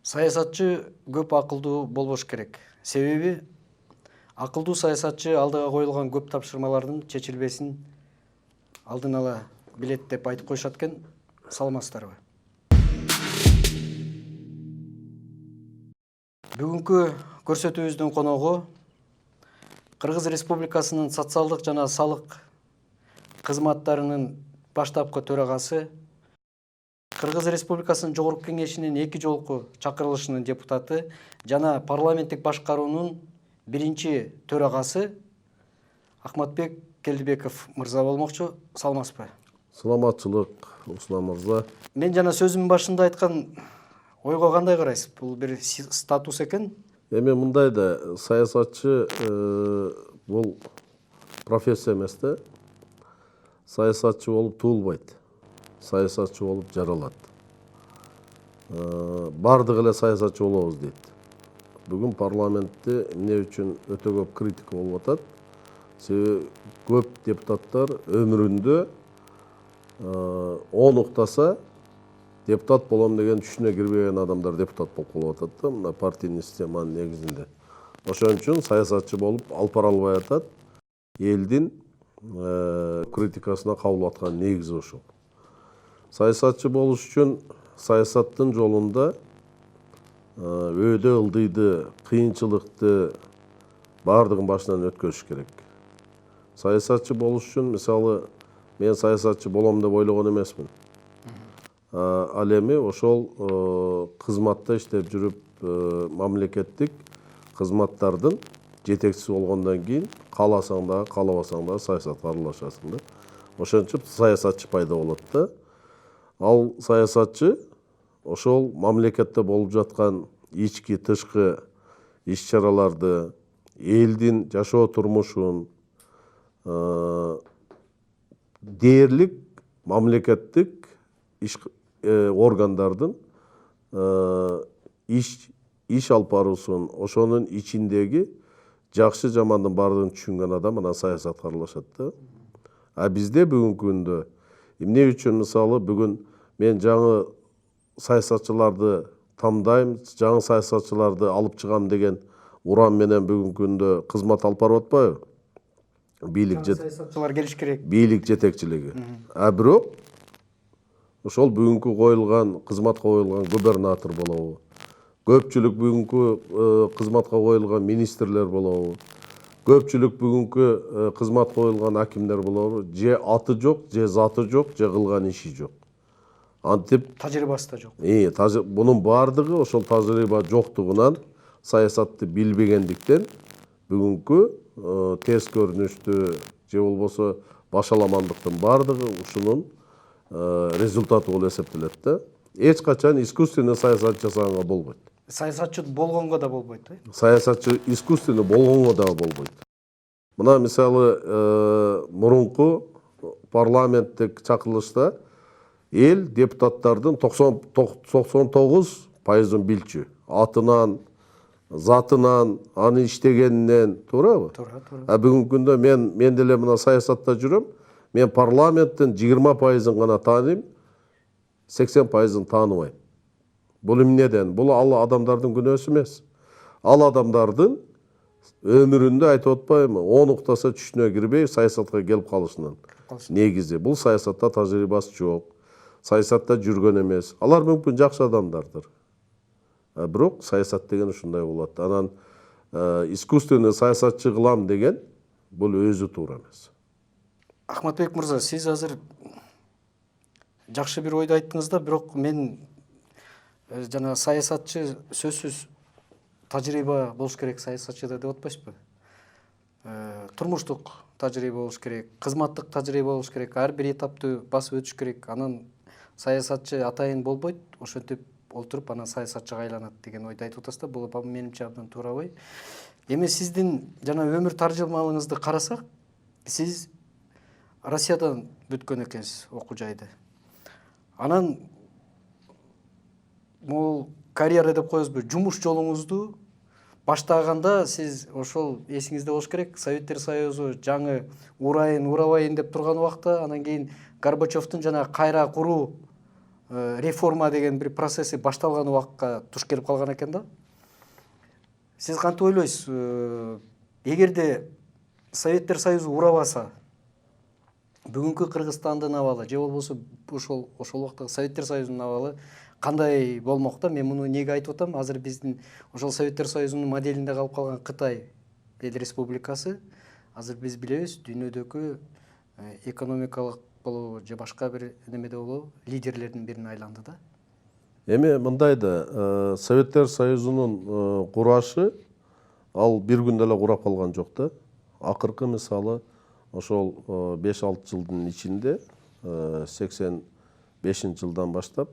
Саясатчы көп акылдуу болбош керек. Себеби акылдуу саясатчы алдыга коюлган көп тапшырмалардын чечилбесин алдын ала билет деп айтып коюшат экен. Саламатсыздарбы? Бүгүнкү көрсөтүүбүздүн коногу Кыргыз Республикасынын социалдык жана салык кызматтарынын баштапкы төрагасы, Кыргыз Республикасынын Жогорку Кеңешинин 2 жолку чакырылышынын депутаты жана парламенттик башкаруунун биринчи төрагасы Ахматбек Келдибеков мырза болмокчу. Саламатсызбы? Саламатчылык, Услан мырза. Мен жана сөзүмдүн башында айткан ойго кандай карайсыз? Бул бир статус экен. Эми мындай да саясатчы бул профессия эмес да. Саясатчы болуп туулбайт. Саясатчы болуп жаралат. Бардыгы эле саясатчы болобуз дейт. Бүгүн парламентте эмне үчүн өтө көп критика болуп атат? Себеби көп депутаттар өмүрүндө 10 уктаса депутат болом деген түшүнө кирбеген адамдар депутат болуп калып атат да, мына партийный системанын негизинде. Ошон үчүн саясатчы болуп алып бара албай атат. Элдин критикасына кабыл аткан негизи ошол. Саясатчы болуш үчүн саясаттын жолунда өйдө ылдыйды, кыйынчылыкты бардыгын башынан өткөрүш керек. Саясатчы болуш үчүн, мисалы, мен саясатчы болом деп ойлогон эмесмин. Ал эми ошол кызматта иштеп жүрүп, мамлекеттик кызматтардын жетекчиси болгондон кийин кааласаң дагы, каалабасаң дагы саясатка аралашасың да. Ошентип саясатчы пайда болот да. Ал саясатчы ошол мамлекетте болуп жаткан ички тышкы иш-чараларды, элдин жашоо турмушун дээрлик мамлекеттик органдардын иш алып баруусун, ошонун ичиндеги жакшы жамандын баардыгын түшүнгөн адам анан саясатка аралашат да. А бизде бүгүнкү күндө эмне үчүн, мисалы, бүгүн мен жаңы саясатчыларды тамдайм, жаңы саясатчыларды алып чыгам деген уран менен бүгүнкү күндө кызмат алып барып атпайбы? Саясатчылар келиш керек. Бийлик жетекчилиги. А бирок ошол бүгүнкү коюлган кызматка коюлган губернатор болобу? Көпчүлүк бүгүнкү кызматка коюлган министрлер болобу? Көпчүлүк бүгүнкү кызматка коюлган акимдер болобу? Же аты жок, же заты жок, же кылган иши жок. Антип Тажрыйбасы да жок. Бунун баардыгы ошол тажрыйба жоктугунан, саясатты билбегендиктен бүгүнкү терс көрүнүштү же болбосо башаламандыктын баардыгы ушунун результаты болуп эсептелет да. Эч качан искусственный саясат жасаганга болбойт. Саясатчы болгонго да болбойт, э? Саясатчы искусственный болгонго да болбойт. Мына мисалы мурунку парламенттик чакырылышта эл депутаттардын 99%-ын билчү. Атынан, затынан, аны иштегенинен, туурабы? Туура. А бүгүнкү күндө мен деле мына саясатта жүрөм. Мен парламенттин 20%-ын гана тааныйм, 80%-ын тааныбайм. Бул эмнеден? Бул ал адамдардын күнөөсү эмес. Ал адамдардын өмүрүндө айтып атпаймынбы, 10 уктаса түшүнө кирбей саясатка келип калышынан негизи. Бул саясатта тажрыйбасы жок. Саясатта жүргөн эмес. Алар мүмкүн жакшы адамдардыр. Бирок саясат деген ушундай болот. Анан искусственный саясатчы кылам деген бул өзү туура эмес. Ахматбек мырза, сиз азыр жакшы бир ойду айттыңыз да, бирок мен жана саясатчы сөзсүз тажрыйба болуш керек саясатчыда деп атпайсызбы? Турмуштук тажрыйба болуш керек, кызматтык тажрыйба болуш керек, ар бир этапты басып өтүш керек. Анан саясатчы атайын болбойт, ошентип олтуруп анан саясатчыга айланат деген ойду айтып атасыз да. Бул менимче абдан туурабай. Эми сиздин жана өмүр таржымалыңызды карасак, сиз Россиядан бүткөн экенсиз окуу жайды. Анан могул карьера деп коебузбу, жумуш жолуңузду баштаганда сиз ошол эсиңизде болуш керек, Советтер Союзу жаңы урайын, урабайын деп турган убакта, анан кийин Горбачевдун жана кайра куруу реформа деген бир процесси башталган убакка туш келип калган экен да. Сиз кантип ойлойсуз? Эгерде Советтер Союзу урабаса, бүгүнкү Кыргызстандын абалы же болбосо ошол убактагы Советтер Союзунун абалы кандай болмок да? Мен муну эмнеге айтып атам? Азыр биздин ошол Советтер Союзунун моделинде калып калган Кытай эл республикасы азыр биз билебиз дүйнөдөгү экономикалык болобу же башка бир немеде болобу лидерлердин бирине айланды да. Эми мындай да, Советтер Союзунун курашы ал бир күндө эле курап калган жок да. Акыркы мисалы ошол 5-6 жылдын ичинде 85-жылдан баштап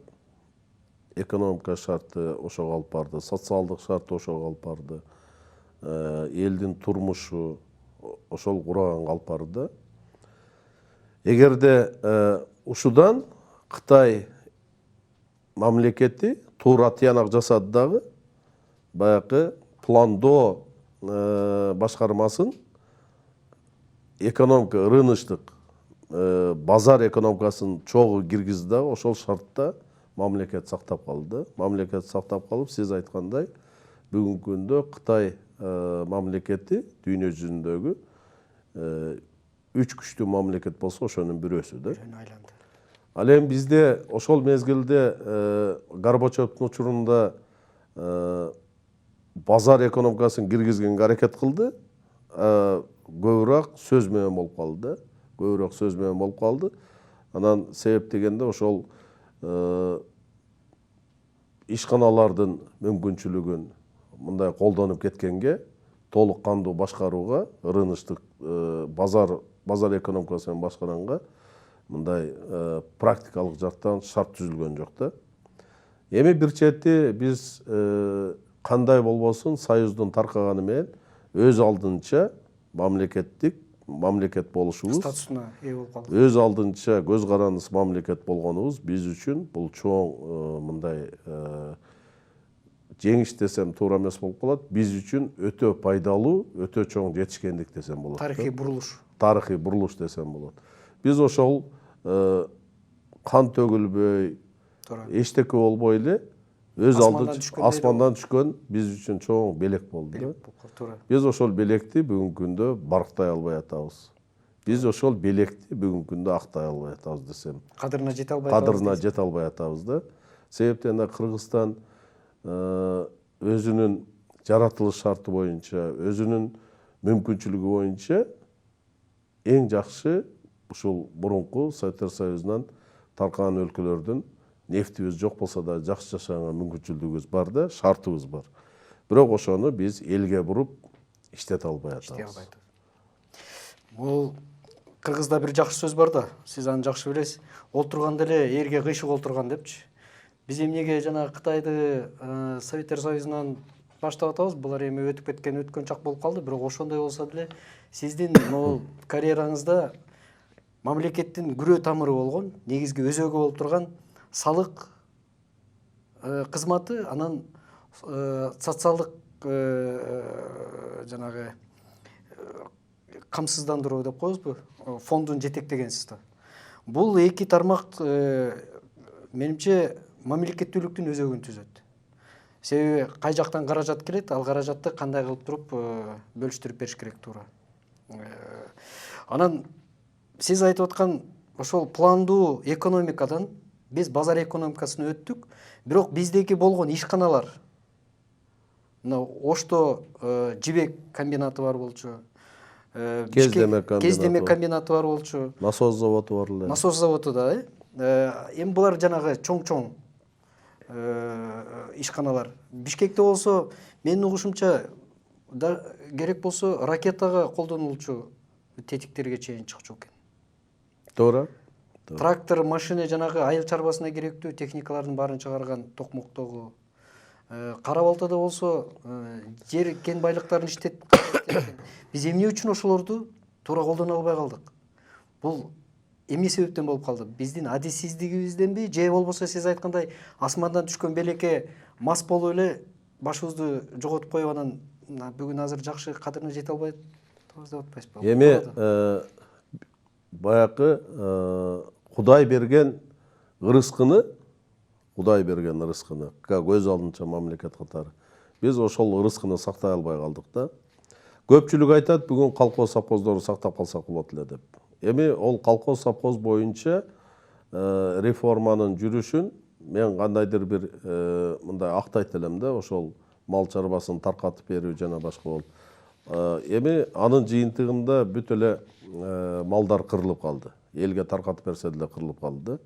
экономика шарты ошого алып барды, социалдык шарты ошого алып барды, элдин турмушу ошол кураганга алып барды. Эгерде ушудан Кытай мамлекети туура тыянак жасады дагы, баягы пландоо башкармасын экономика, рыночтык базар экономикасын чогуу киргизди дагы, ошол шартта мамлекет сактап калды. Мамлекет сактап калып, сиз айткандай, бүгүнкү күндө Кытай мамлекети дүйнө жүзүндөгү 3 күчтүү мамлекет болсо ошонун бирөөсү да. Ал эми бизде ошол мезгилде Горбачевдун учурунда базар экономикасын киргизгенге аракет кылды. Көбүрөөк сөз менен болуп калды. Көбүрөөк сөз менен болуп калды. Анан себеп дегенде ошол ишканалардын мүмкүнчүлүгүн мындай колдонуп кеткенге, толук кандуу башкарууга, рыночтук базар экономикасы менен башкаранга мындай практикалык жактан шарт түзүлгөн жок да. Эми бир чети биз кандай болбосун Союздун таркаганы менен өз алдынча мамлекет болушубуз, статусуна ээ болуп калды. Өз алдынча көз карандысыз мамлекет болгонубуз биз үчүн бул чоң мындай жеңиш десем туура эмес болуп калат. Биз үчүн өтө пайдалуу, өтө чоң жетишкендик десем болот. Тарыхый бурулуш. Тарыхый бурулуш десем болот. Биз ошол кан төгүлбөй, эчтеке болбой эле өз алдынча асмандан түшкөн биз үчүн чоң белек болду. Биз ошол белекти бүгүнкү күндө барктай албай атабыз. Биз ошол белекти бүгүнкү күндө актай албай атабыз десем. Кадырына жете албай атабыз да. Себептен да Кыргызстан өзүнүн жаратылыш шарты боюнча, өзүнүн мүмкүнчүлүгү боюнча эң жакшы ушул мурунку Советтер Союзунан таркаган өлкөлөрдүн нефтибиз жок болсо да жакшы жашаганга мүмкүнчүлүгүбүз бар да, шартыбыз бар. Бирок ошону биз элге буруп иштете албай атабыз. Бул Кыргызда бир жакшы сөз бар да, сиз аны жакшы билесиз. Олтурганда эле эрге кыйшык олтурган депчи. Биз эмнеге жана Кытайды Советтер Союзунан баштап атабыз? Булар эми өтүп кеткен өткөн чак болуп калды, бирок ошондой болсо деле сиздин могул карьераңызда мамлекеттин күрөө тамыры болгон, негизги өзөгү болуп турган салык кызматы, анан социалдык жанагы камсыздандыруу деп коебузбу, фондун жетектегенсиз да. Бул эки тармак менимче мамлекеттүүлүктүн өзөгүн түзөт. Себеби кай жактан каражат келет, ал каражатты кандай кылып туруп бөлүштүрүп бериш керек туура. Анан сиз айтып аткан ошол пландуу экономикадан биз базар экономикасына өттүк, бирок биздеки болгон ишканалар, мына Ошто жибек комбинаты бар болчу, Кездеме комбинаты бар болчу, насос заводу бар эле. Насос заводу да, эми булар жанагы чоң ишканалар. Бишкекте болсо, менин угушумча керек болсо ракетага колдонулчу тетиктерге чейин чыкчу экен. Туура. Трактор, машина, жанагы айыл чарбасына керектүү техникалардын баарын чыгарган Токмоктогу. Кара Балтада болсо жер кен байлыктарын иштет. Биз эмне үчүн ошолорду туура колдоно албай калдык? Бул эмне себептен болуп калды? Биздин адисиздигибизденби, же болбосо сиз айткандай асмандан түшкөн белекке мас болуп эле башыбызды жоготуп коюп анан бүгүн азыр жакшы кадырына жете албай атабыз деп атпайсызбы? Эми баягы Кудай берген ырыскыны Кудай берген ырыскыны, көз алдынча мамлекет катары. Биз ошол ырыскыны сактай албай калдык да. Көпчүлүк айтат, бүгүн колхоз совхоздорду сактап калсак болот эле деп. Эми ол колхоз совхоз боюнча реформанын жүрүшүн мен кандайдыр бир мындай актайт элем да, ошол мал чарбасын таркатып берүү жана башка болуп. Эми анын жыйынтыгында бүт эле малдар кырылып калды. Элге таркатып берсе деле кырылып калды.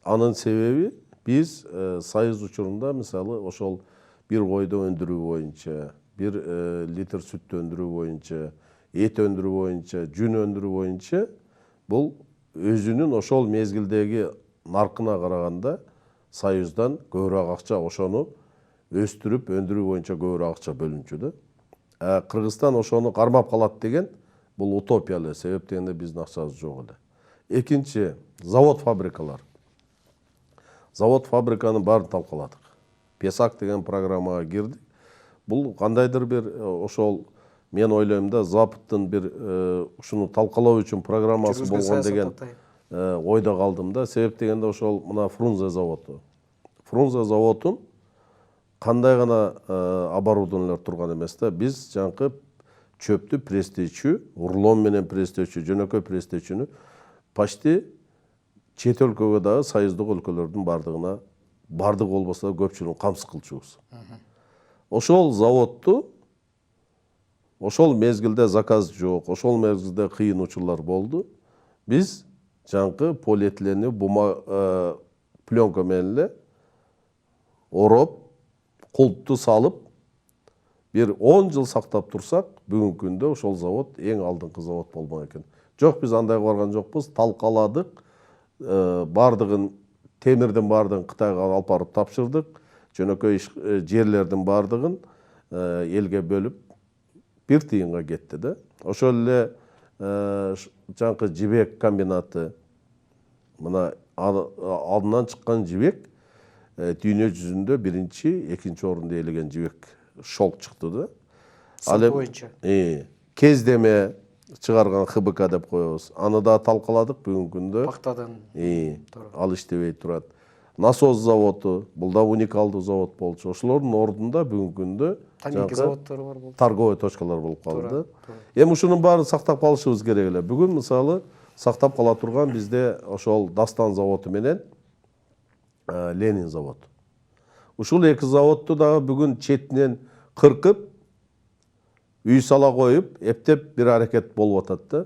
Анын себеби биз союз учурунда мисалы ошол бир койду өндүрүү боюнча, бир литр сүттү өндүрүү боюнча, эт өндүрүү боюнча, жүн өндүрүү боюнча бул өзүнүн ошол мезгилдеги наркына караганда союздан көбүрөөк акча, ошону өстүрүп өндүрүү боюнча көбүрөөк акча бөлүнчү да. Кыргызстан ошону кармап калат деген бул утопия эле, себеп дегенде биздин акчабыз жок эле. Экинчи, завод фабрикалар. Завод фабриканын баарын талкаладык. Песак деген программага кирдик. Бул кандайдыр бир ошол мен ойлойм да, Западтын бир ушуну талкалоо үчүн программасы болгон деген ойдо калдым да. Себеп дегенде ошол мына Фрунзе заводу. Фрунзе заводун кандай гана оборудованиялар турган эмес да. Биз жанкы чөптү пресстечүү, урлон менен пресстечүү, жөнөкөй пресстечүүнү почти чет өлкөгө дагы союздук өлкөлөрдүн бардыгына, бардык болбосо да көпчүлүгүн камсыз кылчубуз. Ошол заводду ошол мезгилде заказ жок, ошол мезгилде кыйын учурлар болду. Биз жанкы полиэтиленди пленка менен эле ороп, култту салып, бир 10 жыл сактап турсак, бүгүнкү күндө ошол завод эң алдыңкы завод болмок экен. Жок, биз андай барган жокпуз, талкаладык, бардыгын темирдин бардыгын Кытайга алып барып тапшырдык, жөнөкөй жерлердин бардыгын элге бөлүп бир тыйынга кетти да. Ошол эле жанкы жибек комбинаты, мына алдынан чыккан жибек дүйнө жүзүндө биринчи, экинчи орунду ээлеген жибек шолк чыкты да. Ал боюнча. Кездеме чыгарган ХБК деп коебуз. Аны да талкаладык бүгүнкү күндө. Пактадан. Ал иштебей турат. Насос заводу, бул да уникалдуу завод болчу. Ошолордун ордунда бүгүнкү күндө Тамеки заводдору бар болду. Торговый точкалар болуп калды. Эми ушунун баарын сактап калышыбыз керек эле. Бүгүн мисалы сактап кала турган бизде ошол Дастан заводу менен Ленин заводу. Ушул эки заводду дагы бүгүн четинен кыркып, үй сала коюп, эптеп бир аракет болуп атат да.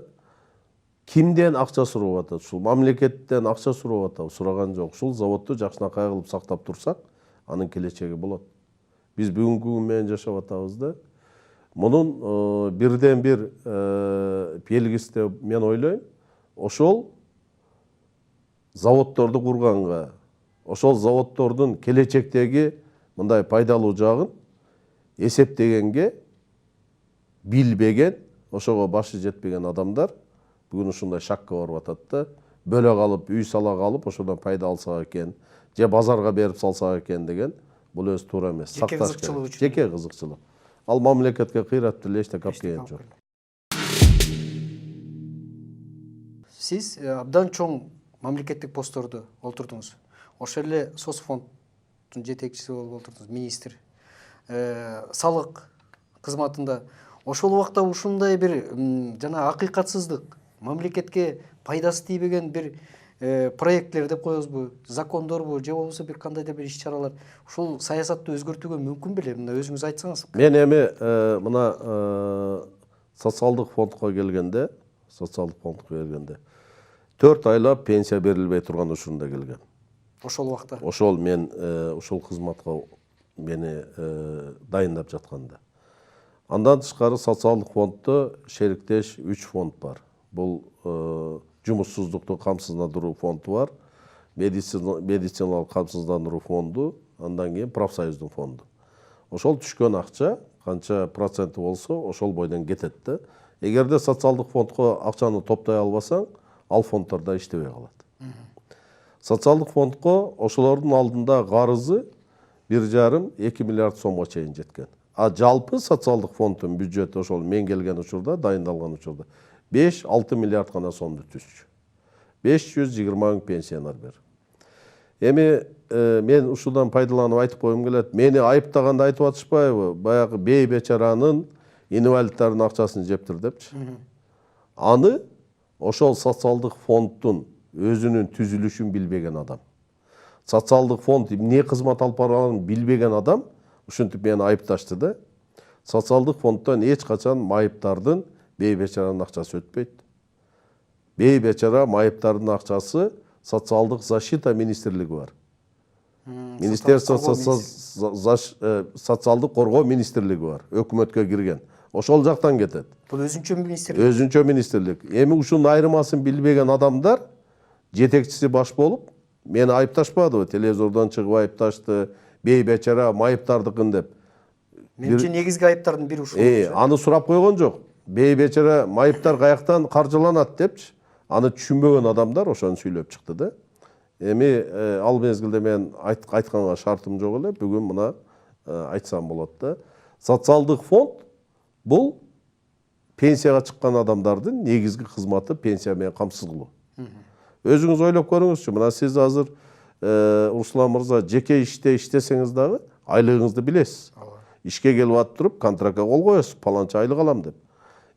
Кимден акча сурап атат? Ушул мамлекеттен акча сурап атабы? Сураган жок. Ушул заводду жакшынакай кылып сактап турсак, анын келечеги болот. Биз бүгүнкү күн менен жашап атабыз да. Мунун бирден бир белгиси деп мен ойлойм, ошол заводдорду курганга, ошол заводдордун келечектеги мындай пайдалуу жагын эсептегенге билбеген, ошого башы жетпеген адамдар бүгүн ушундай шакка барып атат да. Бөлө калып, үй сала калып, ошодон пайда алсак экен, же базарга берип салсак экен деген бул өзү туура эмес. Жеке кызыкчылык үчүн. Жеке кызыкчылык. Ал мамлекетке кыйрап деле эчтеке алып келген жок. Сиз абдан чоң мамлекеттик посттордо олтурдуңуз. Ошол эле соцфонддун жетекчиси болуп олтурдуңуз, министр. Салык кызматында. Ошол убакта ушундай бир жана акыйкатсыздык, мамлекетке пайдасы тийбеген бир проектлер деп коебузбу, закондорбу, же болбосо бир кандайдыр бир иш-чаралар ушул саясатты өзгөртүүгө мүмкүн беле? Мына өзүңүз айтсаңыз. Мен эми мына социалдык фондко келгенде, 4 айлап пенсия берилбей турган учурунда келген. Ошол убакта. Ошол мен ушул кызматка мени дайындап жатканда. Андан тышкары социалдык фонддо шериктеш 3 фонд бар. Бул жумушсуздукту камсыздандыруу фонду бар, медициналык камсыздандыруу фонду, андан кийин профсоюздун фонду. Ошол түшкөн акча канча проценти болсо, ошол бойдон кетет да. Эгерде социалдык фондко акчаны топтой албасаң, ал фонддор да иштебей калат. Социалдык фондко ошолордун алдында карызы 1,5-2 миллиард сомго чейин жеткен. А жалпы социалдык фонддун бюджети ошол мен келген учурда, дайындалган учурда 5-6 миллиард гана сомду түзчү. 520 000 пенсионер бар. Эми мен ушудан пайдаланып айтып коюм келет. Мени айыптаганда айтып атышпайбы? Баягы бей бечаранын инвалиддардын акчасын жептир депчи. Аны ошол социалдык фонддун өзүнүн түзүлүшүн билбеген адам. Социалдык фонд эмне кызмат алып барганын билбеген адам ушинтип мени айыпташты да. Социалдык фонддон эч качан майыптардын бей бечаранын акчасы өтпөйт. Бей бечара майыптардын акчасы социалдык защита министрлиги бар. Министерство социалдык коргоо министрлиги бар. Өкмөткө кирген. Ошол жактан кетет. Бул өзүнчө министрлик. Өзүнчө министрлик. Эми ушунун айырмасын билбеген адамдар жетекчиси баш болуп, мени айыпташпадыбы? Телевизордон чыгып айыпташты, бей бечара майыптардыкын деп. Менимче негизги айыптардын бири ушул. Аны сурап койгон жок. Бей бечара майыптар каяктан каржыланат депчи. Аны түшүнбөгөн адамдар ошону сүйлөп чыкты да. Эми ал мезгилде мен айтканга шартым жок эле. Бүгүн мына айтсам болот да. Социалдык фонд бул пенсияга чыккан адамдардын негизги кызматы пенсия менен камсыз кылуу. Өзүңүз ойлоп көрүңүзчү. Мына сиз азыр Руслан мырза жеке иште иштесеңиз дагы айлыгыңызды билесиз. Ишке келип атып туруп контрактка кол коесуз, паланча айлык алам деп.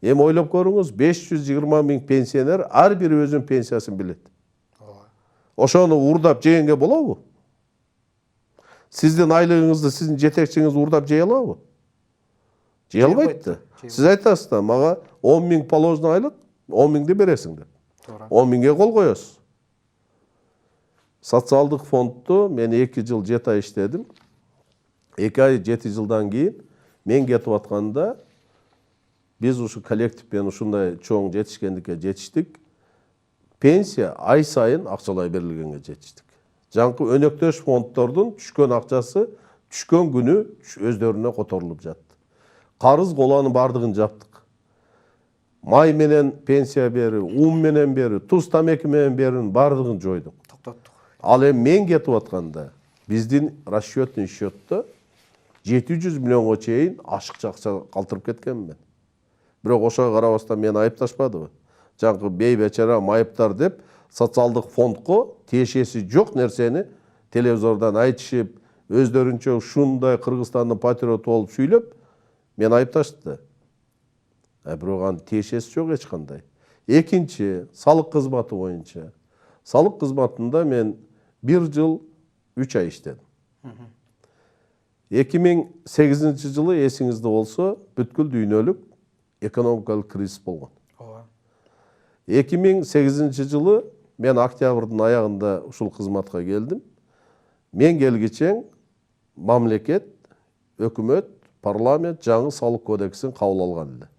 Эми ойлоп көрүңүз, 520 миң пенсионер ар бири өзүнүн пенсиясын билет. Ошону урдап жегенге болобу? Сиздин айлыгыңызды сиздин жетекчиңиз урдап жей алабы? Жей албайт да. Сиз айтасыз да, мага 10 миң положено айлык, 10 миңди бересиң деп. 10 миңге кол коесуз. Социалдык фондду мен 2 жыл 7 ай иштедим. 2 ай 7 жылдан кийин мен кетип атканда биз ушу коллективпен ушундай чоң жетишкендикке жетиштик. Пенсия ай сайын акчалай берилгенге жетиштик. Жаңкы өнөктөш фонддордун түшкөн акчасы түшкөн күнү өздөрүнө которулуп жатты. Карыз коланын бардыгын жаптык. Май менен пенсия берүү, ун менен берүү, туз тамеки менен берүүнүн бардыгын жойдук. Токтоттук. Ал эми мен кетип атканда биздин расчетный счетто 700 миллионго чейин ашыкча акча калтырып кеткенмин мен. Бирок ошого карабастан мени айыпташпадыбы? Жаңкы бей бечара майыптар деп социалдык фондко тиешеси жок нерсени телевизордон айтышып, өздөрүнчө ушундай Кыргызстандын патриоты болуп сүйлөп, мени айыпташты. Бирок анын тиешеси жок эч кандай. Экинчи, салык кызматы боюнча. Салык кызматында мен 1 жыл 3 ай иштедим. 2008 жылы эсиңизде болсо, бүткүл дүйнөлүк экономикалык кризис болгон. 2008 жылы мен октябрдын аягында ушул кызматка келдим. Мен келгичең мамлекет, өкмөт, парламент жаңы салык кодексин кабыл алган эле.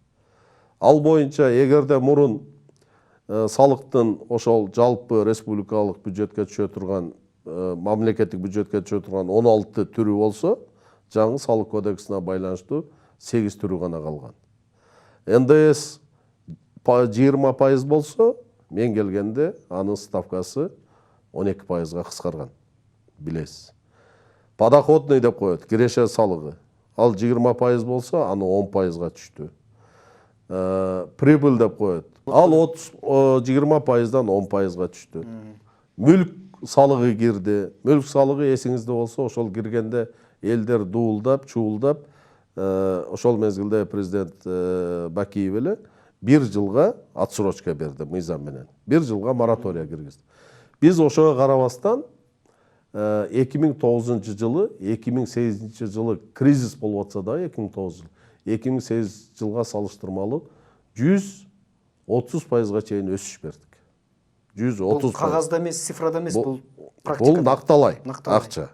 Ал боюнча эгерде мурун салыктын ошол жалпы республикалык бюджетке түшө турган, мамлекеттик бюджетке түшө турган 16 түрү болсо, жаңы салык кодексине байланыштуу 8 түрү гана калган. НДС 20% болсо, мен келгенде анын ставкасы 12%га кыскарган. Билесиз. Подоходный деп коет, киреше салыгы. Ал 20% болсо, аны 10%га түштү. Прибыль деп коет. Ал 20%дан 10%га түштү. Мүлк салыгы кирди. Мүлк салыгы эсиңизде болсо, ошол киргенде элдер дуулдап, чуулдап, ошол мезгилде президент Бакиев эле 1 жылга отсрочка берди мыйзам менен. 1 жылга моратория киргизди. Биз ошого карабастан 2009 жылы, 2008 жылы кризис болуп атса да, 2009 жыл, 2008 жылга салыштырмалуу 130%га чейин өсүш бердик. 130%. Бул кагазда эмес, цифрада эмес, бул практика. Бул накталай акча.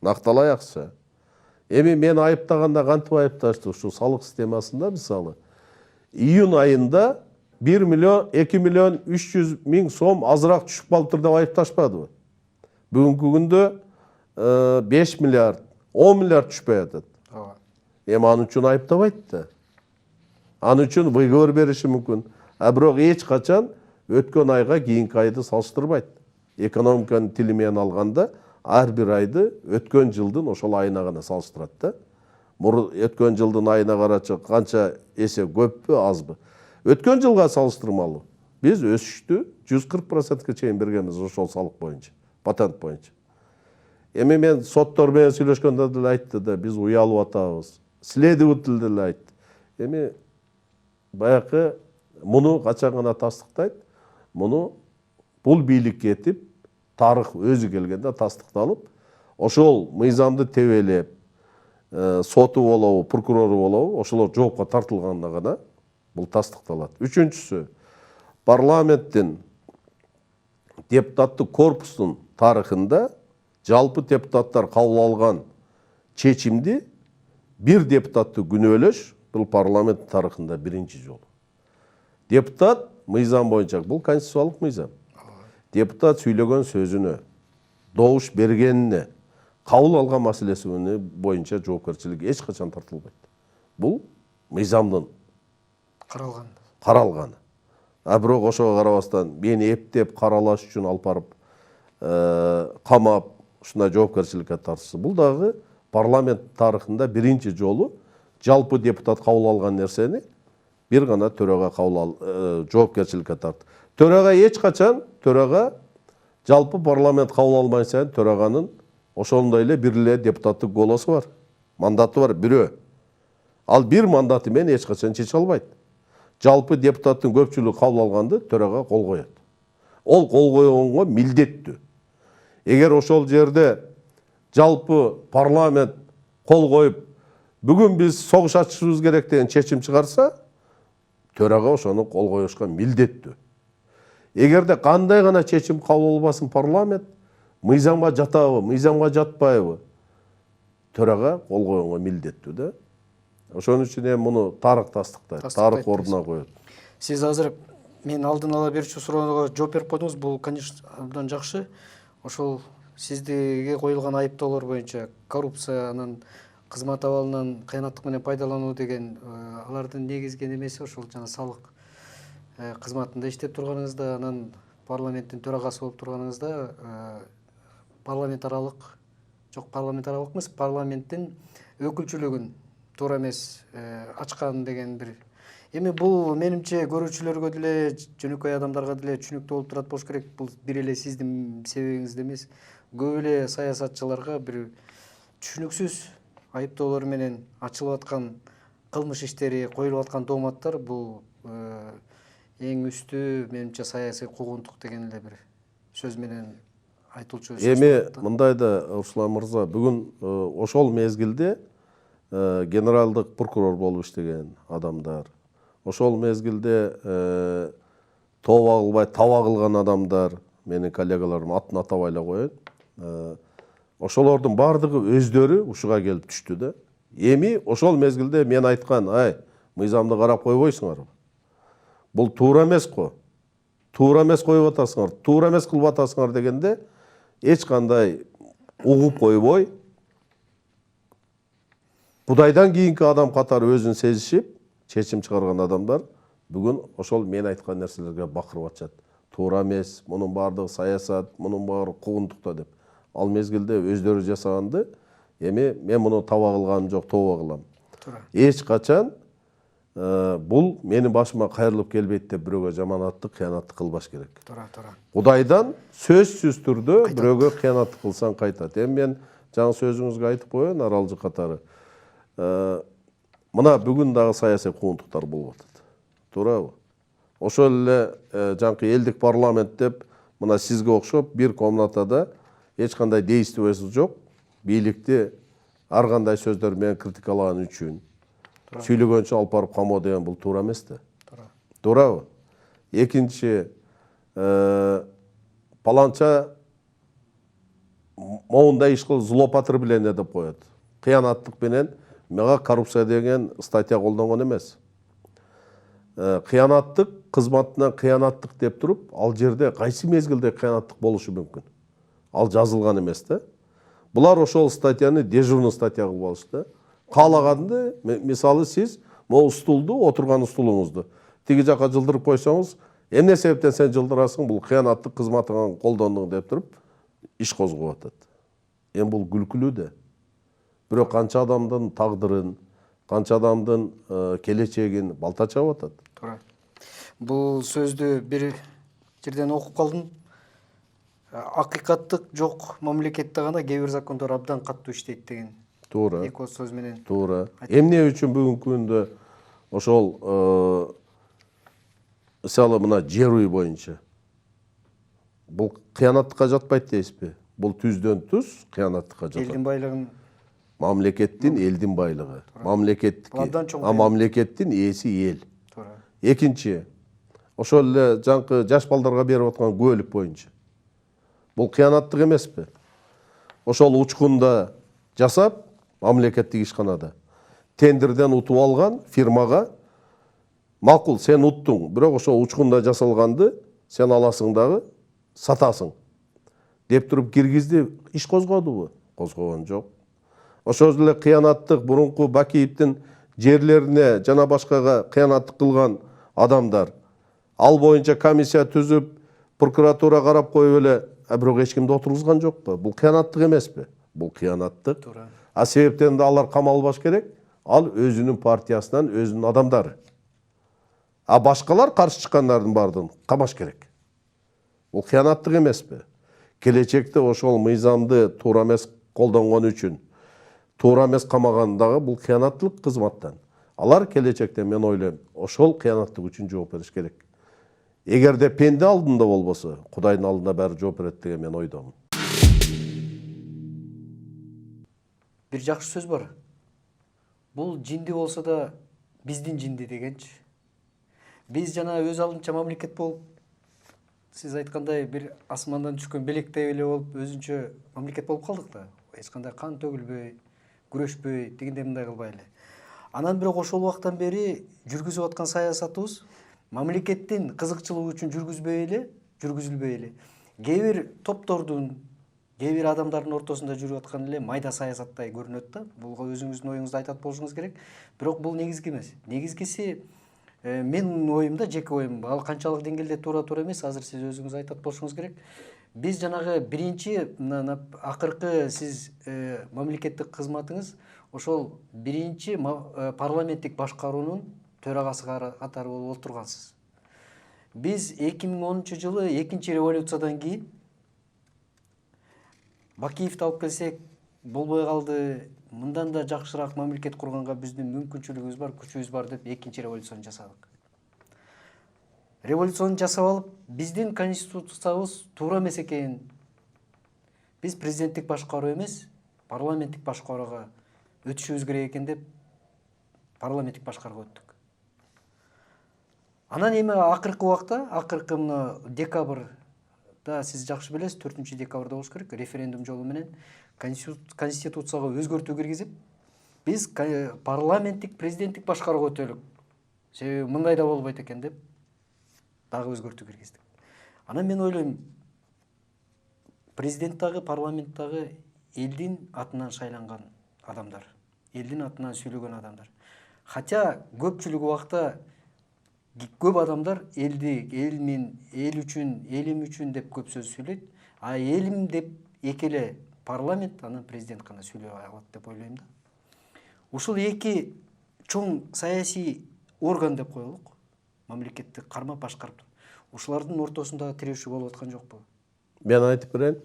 Накталай акча. Эми мен айыптаганда кантип айыпташты? Ушу салык системасында мисалы июнь айында 2 миллион 300 миң сом азыраак түшүп калыптыр деп айыпташпадыбы? Бүгүнкү күндө 5 миллиард, 10 миллиард түшпөй атат. Эми анын үчүн айыптабайт да. Анын үчүн выговор бериши мүмкүн. Бирок эч качан өткөн айга кийинки айды салыштырбайт. Экономиканын тили менен алганда ар бир айды өткөн жылдын ошол айына гана салыштырат да. Өткөн жылдын айына карачы канча эсе көппү, азбы? Өткөн жылга салыштырмалуу биз өсүштү 140%га чейин бергенбиз ошол салык боюнча, патент боюнча. Эми мен соттор менен сүйлөшкөндө деле айтты да, биз уялып атабыз. Следователь деле айтты. Эми баягы муну качан гана тастыктайт, муну бул бийликке этип, тарых өзү келгенде тастыкталып, ошол мыйзамды тебелеп, соту болобу, прокурору болобу, ошолор жоопко тартылганда гана бул тастыкталат. Үчүнчүсү, парламенттин депутаттык корпустун тарыхында жалпы депутаттар кабыл алган чечимди бир депутатты күнөөлөш бул парламент тарыхында биринчи жолу. Депутат мыйзам боюнча, бул конституциялык мыйзам. Депутат сүйлөгөн сөзүнө, добуш бергенине, кабыл алган маселеси боюнча жоопкерчилик эч качан тартылбайт. Бул мыйзамдын каралганы. А бирок ошого карабастан мени эптеп каралаш үчүн алып барып камап, ушундай жоопкерчиликке тартышты. Бул дагы парламент тарыхында биринчи жолу жалпы депутат кабыл алган нерсени бир гана төрага жоопкерчиликке тартты. Төрага эч качан жалпы парламент кабыл алмай сайын төраганын ошондой эле бир эле депутаттык голосу бар, мандаты бар, бирөө. Ал бир мандаты менен эч качан чече албайт. Жалпы депутаттын көпчүлүгү кабыл алганды төрага кол коет. Ол кол койгонго милдеттүү. Эгер ошол жерде жалпы парламент кол коюп, бүгүн биз согуш ачышыбыз керек деген чечим чыгарса, төрага ошону кол коюшка милдеттүү. Эгерде кандай гана чечим кабыл албасын парламент, мыйзамга жатабы, мыйзамга жатпайбы, төрага кол койгонго милдеттүү да. Ошон үчүн эми муну тарых тастыктайт, тарых ордуна коет. Сиз азыр мен алдын ала берүүчү суроого жооп берип койдуңуз. Бул, конечно, абдан жакшы. Ошол сизге коюлган айыптоолор боюнча коррупциянын, кызмат абалынан кыянаттык менен пайдалануу деген алардын негизги немеси ошол жана салык кызматында иштеп турганыңызда, анан парламенттин төрагасы болуп турганыңызда парламент аралык эмес, парламенттин өкүлчүлүгүн туура эмес ачкан деген бир. Эми бул менимче көрүүчүлөргө деле, жөнөкөй адамдарга деле түшүнүктүү болуп турат болуш керек. Бул бир эле сиздин себебиңизде эмес. Көп эле саясатчыларга бир түшүнүксүз айыптоолор менен ачылып аткан кылмыш иштери, коюлуп аткан дооматтар бул эң үстү менимче саясий куугунтук деген эле бир сөз менен айтылчу. Эми мындай да, Руслан мырза, бүгүн ошол мезгилде генералдык прокурор болуп иштеген адамдар, ошол мезгилде тооба кылбай таба кылган адамдар, менин коллегаларым атын атабай эле коеюн. Ошолордун бардыгы өздөрү ушуга келип түштү да. Эми ошол мезгилде мен айткан, мыйзамды карап койбойсуңарбы? Бул туура эмес го. Туура эмес коюп атасыңар, туура эмес кылып атасыңар дегенде эч кандай угуп койбой, Кудайдан кийинки адам катары өзүн сезишип, чечим чыгарган адамдар бүгүн ошол мен айткан нерселерге бакырып атышат. Туура эмес, мунун баардыгы саясат, мунун баары куугунтукта деп. Ал мезгилде өздөрү жасаганды, эми мен муну таба кылганым жок, тооба кылам. Эч качан бул менин башыма кайрылып келбейт деп бирөөгө жаманаттык, кыянаттык кылбаш керек. Кудайдан сөзсүз түрдө бирөөгө кыянаттык кылсаң кайтат. Эми мен жаңы сөзүңүзгө айтып коеюн, аралжы катары. Мына бүгүн дагы саясий куугунтуктар болуп атат. Туурабы? Ошол эле жаңкы элдик парламент деп, мына сизге окшоп бир комнатада эч кандай действиеси жок, бийликти ар кандай сөздөр менен критикалаган үчүн сүйлөгөнчө алып барып камоо деген бул туура эмес да. Туурабы? Экинчи, паланча моундай иш кылып злоупотребление деп коет. Кыянаттык менен мага коррупция деген статья колдонгон эмес. Кыянаттык кызматынан кыянаттык деп туруп, ал жерде кайсы мезгилде кыянаттык болушу мүмкүн? Ал жазылган эмес да. Булар ошол статьяны дежурный статья кылып алышты. Каалаганды, мисалы сиз могу стулду, отурган стулуңузду тиги жака жылдырып койсоңуз, эмне себептен сен жылдырасың, бул кыянаттык кызматыңан колдондуң деп туруп иш козгоп атат. Эми бул күлкүлүү да. Бирок канча адамдын тагдырын, канча адамдын келечегин балта чабып атат. Туура. Бул сөздү бир жерден окуп калдым. акыйкаттык жок мамлекетте гана кээ бир закондор абдан катуу иштейт деген Туура. эки ооз сөз менен. Туура. Эмне үчүн бүгүнкү күндө ошол мисалы мына жер үй боюнча бул кыянаттыкка жатпайт дейсизби? Бул түздөн түз кыянаттыкка жатат. Элдин байлыгын Мамлекеттин элдин байлыгы. Мамлекеттики. Абдан чоң А мамлекеттин ээси эл. туура. Экинчи, ошол эле жаңкы жаш балдарга берип аткан күбөлүк боюнча. Бул кыянаттык эмеспи? Ошол учкунда жасап, мамлекеттик ишканада тендерден утуп алган фирмага макул сен уттуң, бирок ошол учкунда жасалганды сен аласың дагы сатасың деп туруп киргизди, иш козгодубу? Козгогон жок. Ошол эле кыянаттык мурунку Бакиевдин жерлерине жана башкага кыянаттык кылган адамдар ал боюнча комиссия түзүп, прокуратура карап коюп эле, бирок эч кимди отургузган жокпу? Бул кыянаттык эмеспи? Бул кыянаттык. Туура. А себептен да алар камалбаш керек. Ал өзүнүн партиясынан, өзүнүн адамдары. А башкалар каршы чыккандардын баардыгын камаш керек. Бул кыянаттык эмеспи? Келечекте ошол мыйзамды туура эмес колдонгон үчүн туура эмес камаган дагы бул кыянаттык кызматтан. Алар келечекте мен ойлойм, ошол кыянаттык үчүн жооп бериш керек. Эгерде пенде алдында болбосо, Кудайдын алдында баары жооп берет деген мен ойдомун. Бир жакшы сөз бар. Бул жинди болсо да биздин жинди дегенчи. Биз жана өз алдынча мамлекет болуп, сиз айткандай бир асмандан түшкөн белектей эле болуп, өзүнчө мамлекет болуп калдык да. Эч кандай кан төгүлбөй, күрөшпөй, тигиндей мындай кылбай эле. Анан бирок ошол убактан бери жүргүзүп аткан саясатыбыз мамлекеттин кызыкчылыгы үчүн жүргүзүлбөй эле. Кээ бир топтордун, кээ бир адамдардын ортосунда жүрүп аткан эле майда саясаттай көрүнөт да. Бул өзүңүздүн оюңузду айтат болушуңуз керек. Бирок бул негизги эмес. Негизгиси менин оюмда, жеке оюм, ал канчалык деңгээлде туура эмес, азыр сиз өзүңүз айтат болушуңуз керек. Биз жанагы биринчи акыркы сиз мамлекеттик кызматыңыз ошол биринчи парламенттик башкаруунун төрагасы катары болуп отургансыз. Биз 2010 жылы экинчи революциядан кийин Бакиевди алып келсек болбой калды. Мындан да жакшыраак мамлекет курганга биздин мүмкүнчүлүгүбүз бар, күчүбүз бар деп экинчи революцияны жасадык. Революцияны жасап алып, биздин конституциябыз туура эмес экен. Биз президенттик башкаруу эмес, парламенттик башкарууга өтүшүбүз керек экен деп парламенттик башкарууга өттүк. Анан эми акыркы убакта, акыркы мына декабрда сиз жакшы билесиз, 4-декабрда болуш керек, референдум жолу менен конституцияга өзгөртүү киргизип, биз парламенттик, президенттик башкарууга өтөлүк. Себеби мындай да болбойт экен деп дагы өзгөртүү киргиздик. Анан мен ойлойм, президент дагы, парламент дагы элдин атынан шайланган адамдар, элдин атынан сүйлөгөн адамдар. Хотя көпчүлүк убакта көп адамдар элди, эл үчүн, элим үчүн деп көп сөз сүйлөйт. А элим деп эки эле парламент, анан президент гана сүйлөй алат деп ойлойм да. Ушул эки чоң саясий орган деп коелук, мамлекетти кармап башкарып туруп. Ушулардын ортосунда тирешүү болуп аткан жокпу? Мен айтып берейин.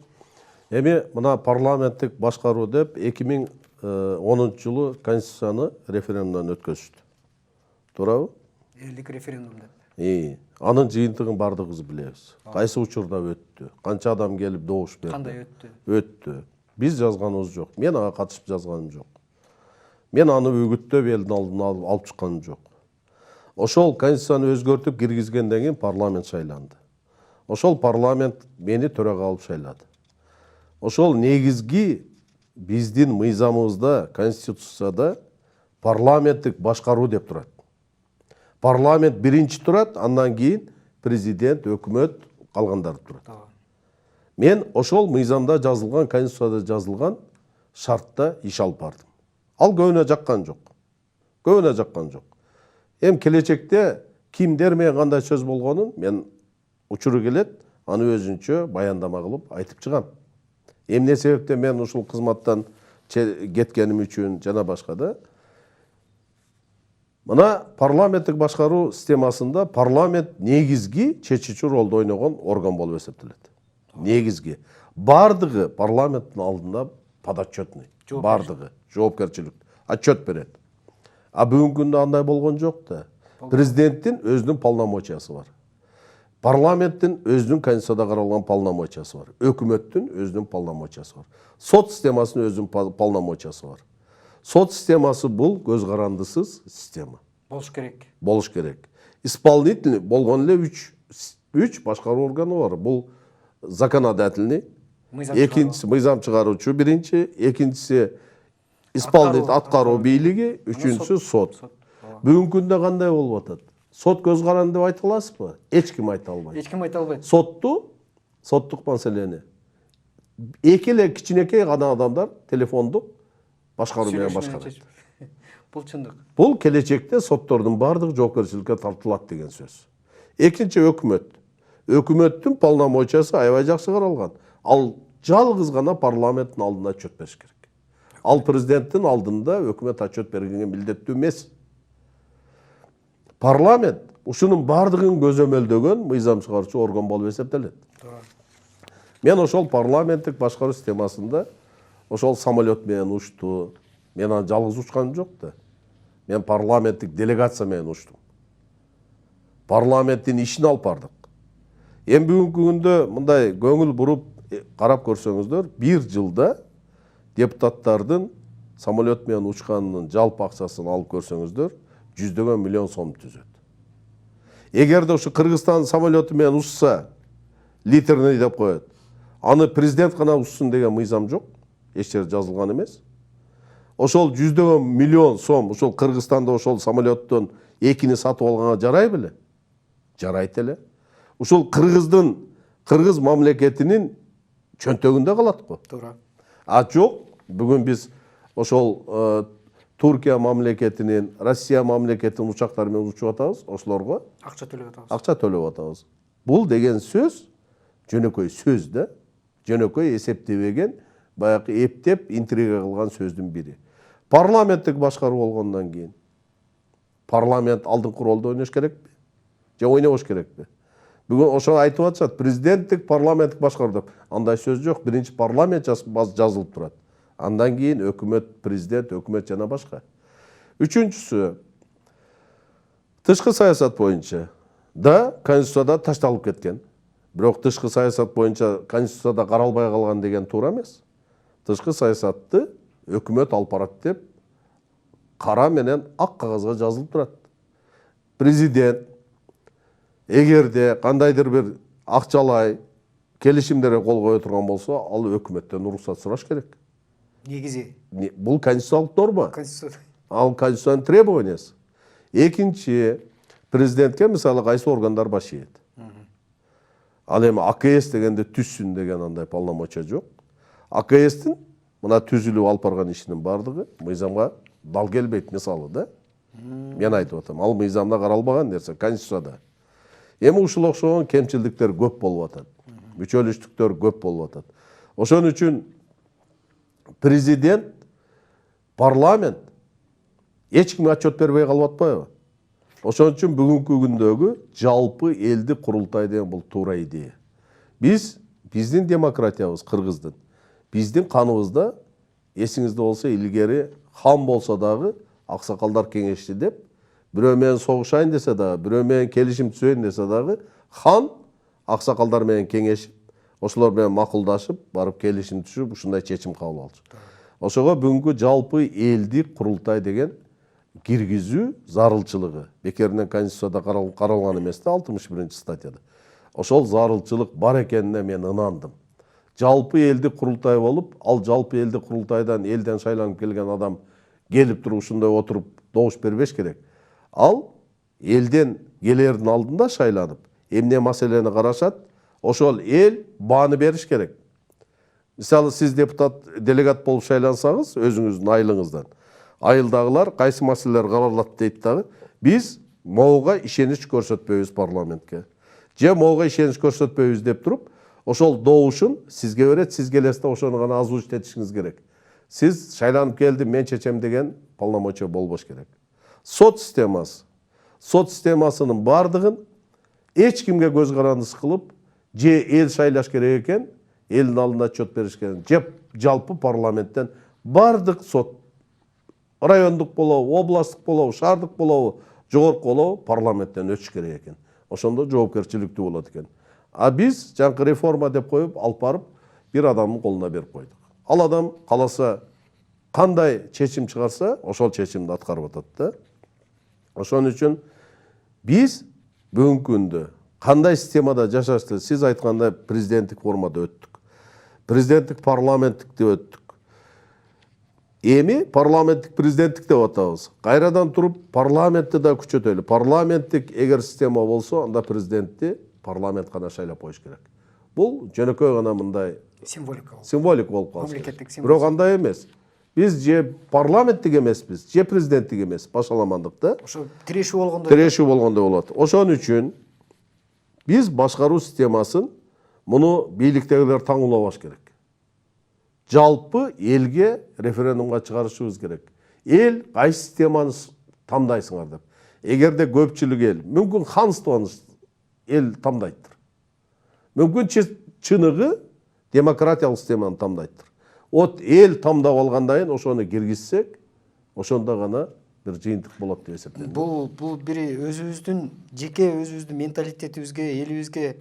Эми мына парламенттик башкаруу деп 2010 жылы конституцияны референдумдан өткөзүштү. Туурабы? Элдик референдум деп. Анын жыйынтыгын бардыгыбыз билебиз. Кайсы учурда өттү? Канча адам келип добуш берди? Кандай өттү? Өттү. Биз жазганыбыз жок. Мен ага катышып жазганым жок. Мен аны үгүттөп элдин алдына алып чыкканым жок. Ошол конституцияны өзгөртүп киргизгенден кийин парламент шайланды. Ошол парламент мени төрага алып шайлады. Ошол негизги биздин мыйзамыбызда, конституцияда парламенттик башкаруу деп турат. Парламент биринчи турат, андан кийин президент, өкмөт, калгандары турат. Мен ошол мыйзамда жазылган, конституцияда жазылган шартта иш алып бардым. Ал көбүнө жаккан жок. Көбүнө жаккан жок. Эми келечекте кимдер менен кандай сөз болгонун мен учуру келет, аны өзүнчө баяндама кылып айтып чыгам. Эмне себептен мен ушул кызматтан кеткеним үчүн жана башка да. Мына парламенттик башкаруу системасында парламент негизги чечүүчү ролду ойногон орган болуп эсептелет. негизги. Бардыгы парламенттин алдында подотчетный. Бардыгы жоопкерчилик, отчет берет. А бүгүнкү күндө андай болгон жок да. Президенттин өзүнүн полномочиясы бар. Парламенттин өзүнүн конституцияда каралган полномочиясы бар. Өкмөттүн өзүнүн полномочиясы бар. Сот системасынын өзүнүн полномочиясы бар. Сот системасы бул көз карандысыз система. Болуш керек. Болуш керек. Исполнительный болгон эле 3 башкаруу органы бар. Бул законодательный, экинчиси мыйзам чыгаруучу биринчи, экинчиси исполнитель аткаруу бийлиги, үчүнчүсү сот. Бүгүнкү күндө кандай болуп атат? Сот көз каранды деп айта аласызбы? Эч ким айта албайт. Эч ким айта албайт. Соттук маселени эки эле кичинекей гана адамдар телефондук башкаруу менен башкарат. Бул чындык. Бул келечекте соттордун бардыгы жоопкерчиликке тартылат деген сөз. Экинчи өкмөт. Өкмөттүн полномочиясы аябай жакшы каралган. Ал жалгыз гана парламенттин алдында отчет бериш керек. Ал президенттин алдында өкмөт отчет бергенге милдеттүү эмес. Парламент ушунун бардыгын көзөмөлдөгөн мыйзам чыгаруучу орган болуп эсептелет. Мен ошол парламенттик башкаруу системасында ошол самолет менен учту. Мен аны жалгыз учканым жок да. Мен парламенттик делегация менен учтум. Парламенттин ишин алып бардык. Эми бүгүнкү күндө мындай көңүл буруп карап көрсөңүздөр, бир жылда депутаттардын самолет менен учканынын жалпы акчасын алып көрсөңүздөр, жүздөгөн миллион сом түзөт. Эгерде ушу Кыргызстан самолеты менен учса, литерный деп коет. Аны президент гана учсун деген мыйзам жок. Эч жерде жазылган эмес. Ошол жүздөгөн миллион сом ошол Кыргызстанда ошол самолеттон экини сатып алганга жарай беле? Жарайт эле. Ушул кыргыз мамлекетинин чөнтөгүндө калат го. Туура. А жок, бүгүн биз ошол Туркия мамлекетинин, Россия мамлекетинин учактары менен учуп атабыз, ошолорго Акча төлөп атабыз. акча төлөп атабыз. Бул деген сөз жөнөкөй сөз да, жөнөкөй эсептебеген, баягы эптеп интрига кылган сөздүн бири. Парламенттик башкаруу болгондон кийин парламент алдыңкы ролду ойнош керекпи? Же ойнобош керекпи? Бүгүн ошо айтып атышат, президенттик парламенттик башкаруу деп. Андай сөз жок, биринчи парламент жазылып турат. Андан кийин өкмөт, президент, өкмөт жана башка. Үчүнчүсү, тышкы саясат боюнча да конституцияда ташталып кеткен. Бирок тышкы саясат боюнча конституцияда каралбай калган деген туура эмес. Тышкы саясатты өкмөт алып барат деп кара менен ак кагазга жазылып турат. Президент эгерде кандайдыр бир акчалай келишимдерге кол кое турган болсо, ал өкмөттөн уруксат сураш керек. Негизи. Бул конституциялык норма. Конституция. Ал конституциянын требованиясы. Экинчи, президентке мисалы кайсы органдар баш ийет. Ал эми АКС дегенде түзсүн деген андай полномочия жок. АКСтин мына түзүлүп алып барган ишинин бардыгы мыйзамга дал келбейт, мисалы да. Мен айтып атам, ал мыйзамда каралбаган нерсе, конституцияда. Эми ушул окшогон кемчилдиктер көп болуп атат. Мүчөлүштүктөр көп болуп атат. Ошон үчүн президент, парламент эч кимге отчет бербей калып атпайбы? Ошон үчүн бүгүнкү күндөгү жалпы элдик курултай деген бул туура идея. Биздин демократиябыз Кыргыздын, биздин каныбызда, эсиңизде болсо илгери хан болсо дагы аксакалдар кеңешти деп, бирөө менен согушайын десе дагы, бирөө менен келишим түзөйүн десе дагы, хан аксакалдар менен кеңешип, ошолор менен макулдашып, барып келишим түзүп, ушундай чечим кабыл алчу. Ошого бүгүнкү жалпы элдик курултай деген киргизүү зарылчылыгы бекеринен конституцияда каралган эмес да, 61 статьяда. Ошол зарылчылык бар экенине мен ынандым. Жалпы элдик курултай болуп, ал жалпы элдик курултайдан элден шайланып келген адам келип туруп ушундай отуруп добуш бербеш керек. Ал элден келердин алдында шайланып, эмне маселени карашат, ошол эл бааны бериш керек. Мисалы, сиз депутат, делегат болуп шайлансаңыз, өзүңүздүн айылыңыздан, айылдагылар кайсы маселелер каралат дейт дагы, биз могуга ишенич көрсөтпөйбүз парламентке. Же могуга ишенич көрсөтпөйбүз деп туруп, ошол добушун сизге берет, сиз келесиз да ошону гана озвучить этишиңиз керек. Сиз шайланып келдим, мен чечем деген полномочия болбош керек. Сот системасы. Сот системасынын бардыгын эч кимге көз карандысы кылып, же эл шайлаш керек экен, элдин алдында отчет бериш керек, же жалпы парламенттен бардык сот, райондук болобу, областтык болобу, шаардык болобу, жогорку болобу парламенттен өтүш керек экен. Ошондо жоопкерчиликтүү болот экен. А биз жаңкы реформа деп коюп алып барып бир адамдын колуна берип койдук. Ал адам кааласа кандай чечим чыгарса, ошол чечимди аткарып атат да. Ошон үчүн биз бүгүнкү күндө кандай системада жашашты, сиз айткандай президенттик формада өттүк. Президенттик парламенттикте өттүк. Эми парламенттик президенттик деп атабыз. Кайрадан туруп парламентти да күчөтөлү. Парламенттик эгер система болсо, анда президентти парламент гана шайлап коюш керек. Бул жөнөкөй гана мындай символик болуп калат. Мамлекеттик символ. Бирок андай эмес. Биз же парламенттик эмеспиз, же президенттик эмес, башаламандык да. Ошо тирешүү болгондой. Тирешүү болгондой болот. Ошон үчүн биз башкаруу системасын муну бийликтегилер таң улабаш керек. Жалпы элге референдумга чыгарышыбыз керек. Эл кайсы системаны тандайсыңар деп. Эгерде көпчүлүк эл, мүмкүн ханствоны эл тандайттыр. Мүмкүн чыныгы демократиялык системаны тандайттыр. От эл тамдап алгандан кийин ошону киргизсек, ошондо гана бир жыйынтык болот деп эсептейм. Бул бири өзүбүздүн жеке өзүбүздүн менталитетибизге, элибизге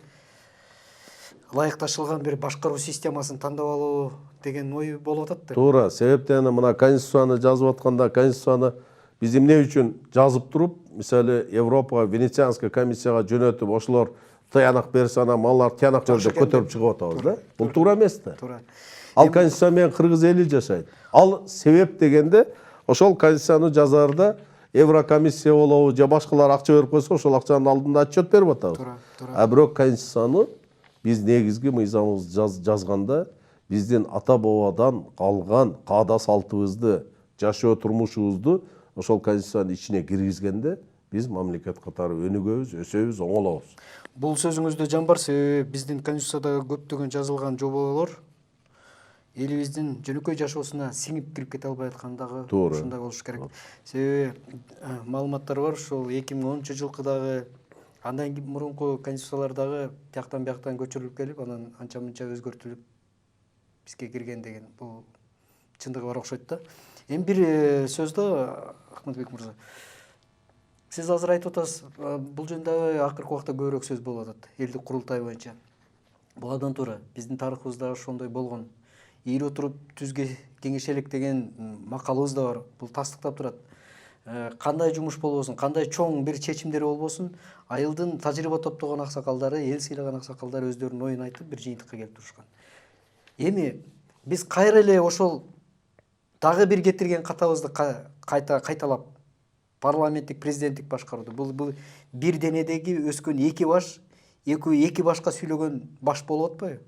ылайыкташылган бир башкаруу системасын тандап алуу деген ой болуп атат да. Туура, себептен мына конституцияны жазып атканда, конституцияны биз эмне үчүн жазып туруп, мисалы Европа Венецианская комиссияга жөнөтүп, ошолор таянак берсе, ана маллар таянак жерде көтөрүп чыгып атабыз да. Бул туура эмес да. Туура. Ал конституция менен кыргыз эли жашайт. Ал себеп дегенде ошол конституцияны жазаарда Еврокомиссия болобу, же башкалар акча берип койсо, ошол акчанын алдында отчет берип атабыз. Туура. А бирок конституцияны биз негизги мыйзамыбызды жазганда биздин ата бабадан калган каада салтыбызды, жашоо турмушубузду ошол конституциянын ичине киргизгенде биз мамлекет катары өнүгөбүз, өсөбүз, оңолобуз. Бул сөзүңүздө жан бар, себеби биздин конституцияда көптөгөн жазылган жоболор элибиздин жөнөкөй жашоосуна сиңип кирип кете албай аткандагы ушундай болуш керек. Себеби маалыматтар бар, ушул 2010-жылкы дагы андан мурунку конституциялардагы тияктан бияктан көчүрүлүп келип, анан анча-мынча өзгөртүлүп бизге кирген деген бул чындыгы бар окшойт да. Эми бир сөз да, Ахматбек мырза. Сиз азыр айтып атасыз, бул жөнүндө акыркы убакта көбүрөөк сөз болуп атат, элдик курултай боюнча. Бул абдан туура. Биздин тарыхыбызда ошондой болгон. Ийри отуруп түзгө кеңеш элек деген макалыбыз да бар. Бул тастыктап турат. Кандай жумуш болбосун, кандай чоң бир чечимдер болбосун, айылдын тажрыйба топтогон аксакалдары, эл сыйлаган аксакалдары өздөрүнүн оюн айтып бир жыйынтыкка келип турушкан. Эми биз кайра эле ошол дагы бир кетирген катабызды кайталап парламенттик президенттик башкарууду, бул бир денедеги өскөн эки баш, эки башка сүйлөгөн баш болуп атпайбы?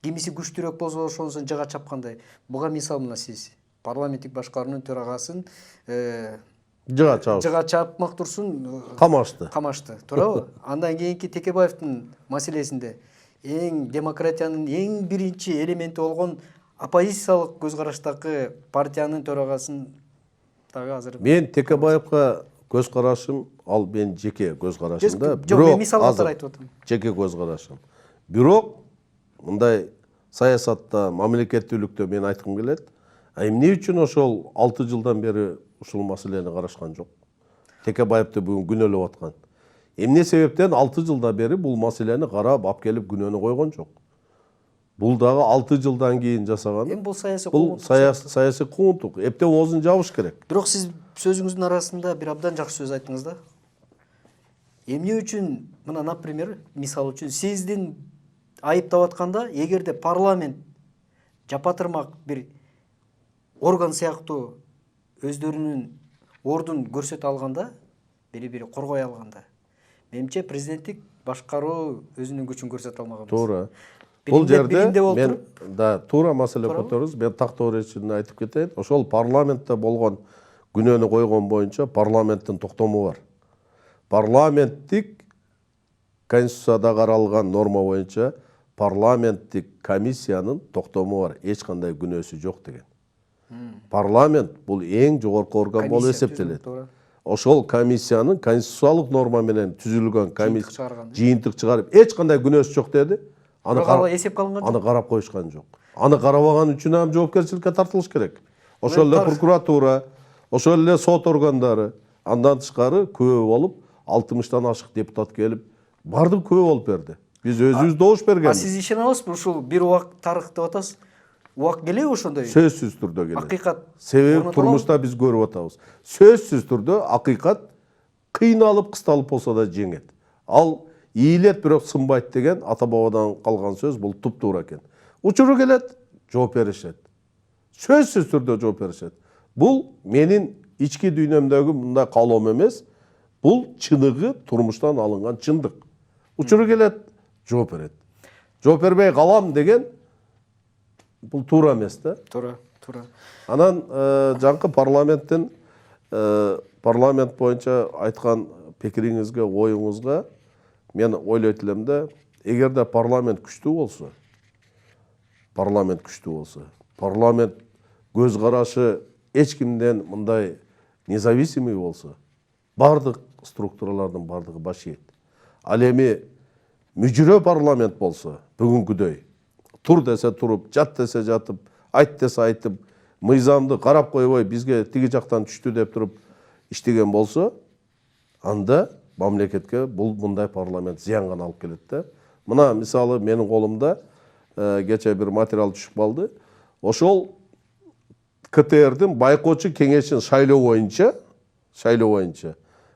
Кимиси күчтүүрөөк болсо ошонусун жыга чапкандай. Буга мисал мына сиз парламенттик башкаруунун төрагасын жыга чапмак турсун камашты, туурабы? Андан кийинки Текебаевдин маселесинде эң демократиянын эң биринчи элементи болгон оппозициялык көз караштагы партиянын төрагасын дагы азыр мен Текебаевга көз карашым, ал мен жеке көз карашым да. Жок, мен мисал катары айтып атам. Жеке көз карашым. Бирок мындай саясатта, мамлекеттүүлүктө мен айткым келет. Эмне үчүн ошол 6 жылдан бери ушул маселени карашкан жок? Текебаевди бүгүн күнөөлөп аткан. Эмне себептен 6 жылдан бери бул маселени карап ап келип күнөөнү койгон жок? Бул дагы 6 жылдан кийин жасаган. Эми бул саясий куугунтук. Бул саясий куугунтук. Эптеп оозун жабыш керек. Бирок сиз сөзүңүздүн арасында бир абдан жакшы сөз айттыңыз да. Эмне үчүн, мына, например, мисал үчүн сиздин айыптап атканда, эгерде парламент жапатырмак бир орган сыяктуу өздөрүнүн ордун көрсөтө алганда, бири-бири коргой алганда, менимче президенттик башкаруу өзүнүн күчүн көрсөтө алмаган. Туура. Бул жерде мен туура маселе көтөрөбүз. Мен тактоо ретинде айтып кетейин. Ошол парламентте болгон күнөөнү койгон боюнча парламенттин токтому бар. Парламенттик конституцияда каралган норма боюнча парламенттик комиссиянын токтому бар. Эч кандай күнөөсү жок деген. Парламент бул эң жогорку орган болуп эсептелет. ошол комиссиянын конституциялык норма менен түзүлгөн Жыйынтык чыгарган. жыйынтык чыгарып эч кандай күнөөсү жок деди. Бирок ал эсепке алынган жок. Аны карап коюшкан жок. Аны карабаган үчүн ам жоопкерчиликке тартылыш керек. Ошол эле прокуратура, ошол эле сот органдары, андан тышкары күбө болуп 60-тан ашык депутат келип, бардык күбө болуп берди. Биз өзүбүз добуш бергенбиз. Сиз ишене аласызбы ушул бир убак тарых деп атасыз? Убак келеби ошондой? Сөзсүз түрдө келет. Акыйкат. Себеби турмушта биз көрүп атабыз. Сөзсүз түрдө акыйкат кыйналып, кысталып болсо да жеңет. Ал ийилет бирок сынбайт деген ата бабадан калган сөз, бул туп-туура экен. Учуру келет, жооп беришет. Сөзсүз түрдө жооп беришет. Бул менин ички дүйнөмдөгү мындай каалоом эмес. Бул чыныгы турмуштан алынган чындык. Учуру келет, жооп берет. Жооп бербей калам деген бул туура эмес да. Туура. Анан жаңкы парламент боюнча айткан пикириңизге, оюңузга мен ойлойт элем да, эгерде парламент күчтүү болсо, парламент көз карашы эч кимден мындай независимый болсо, бардык структуралардын бардыгы баш ийет. Ал эми мүжүрө парламент болсо, бүгүнкүдөй тур десе туруп, жат десе жатып, айт десе айтып, мыйзамды карап койбой бизге тиги жактан түштү деп туруп иштеген болсо, анда мамлекетке бул мындай парламент зыян гана алып келет да. Мына мисалы менин колумда кече бир материал түшүп калды. Ошол КТРдин байкоочу кеңешин шайлоо боюнча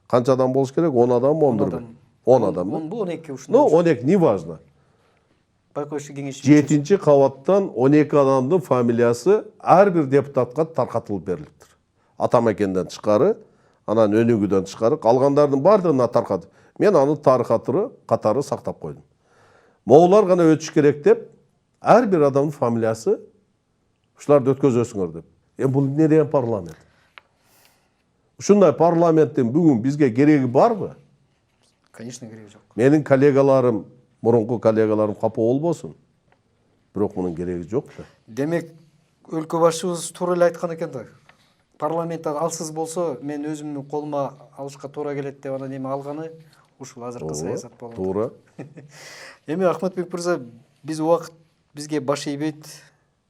канча адам болуш керек? 10 адам, 10 адам. 10 бу 12 ушундай. 12 не важно. Байкоочу кеңеш 7-нчи кабаттан 12 адамдын фамилиясы ар бир депутатка таркатылып берилиптир. Атамекенден тышкары, анан өнүгүүдөн тышкары калгандардын бардыгына таркатып. Мен аны катары сактап койдум. Моулар гана өтүш керек деп, ар бир адамдын фамилиясы ушуларды өткөзөсүңөр деп. Бул эмне деген парламент? Ушундай парламенттин бүгүн бизге кереги барбы? Конечно, кереги жок. Менин коллегаларым, мурунку коллегаларым капа болбосун. Бирок мунун кереги жок да. Демек, өлкө башчыбыз туура эле айткан экен да. Парламенттен алсыз болсо, мен өзүмдүн колума алышка туура келет деп анан эми алганы ушул азыркы саясат болот. Туура. Эми Ахматбек мырза, биз убакыт бизге баш ийбейт.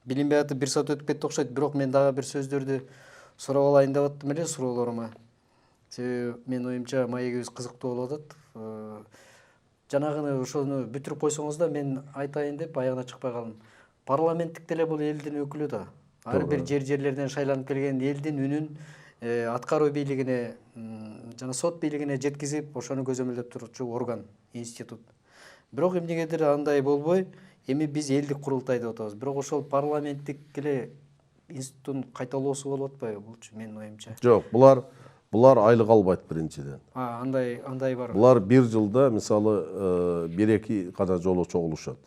Билинбей атып 1 саат өтүп кетти окшойт, бирок мен дагы бир сөздөрдү сурап алайын деп аттым эле суроолорума. Себеби мен оюмча маегибиз кызыктуу болуп атат. Жанагыны ошону бүтүрүп койсоңуз да мен айтайын деп аягына чыкпай калдым. Парламенттик деле бул элдин өкүлү да. Ар бир жерлерден шайланып келген элдин үнүн аткаруу бийлигине жана сот бийлигине жеткизип, ошону көзөмөлдөп турчу орган, институт. Бирок эмнегедир андай болбой, эми биз элдик курултай деп атабыз. Бирок ошол парламенттик эле институттун кайталоосу болуп атпайбы булчу менин оюмча? Жок, булар айлык албайт биринчиден. Андай бар. Булар бир жылда мисалы 1-2 гана жолу чогулушат.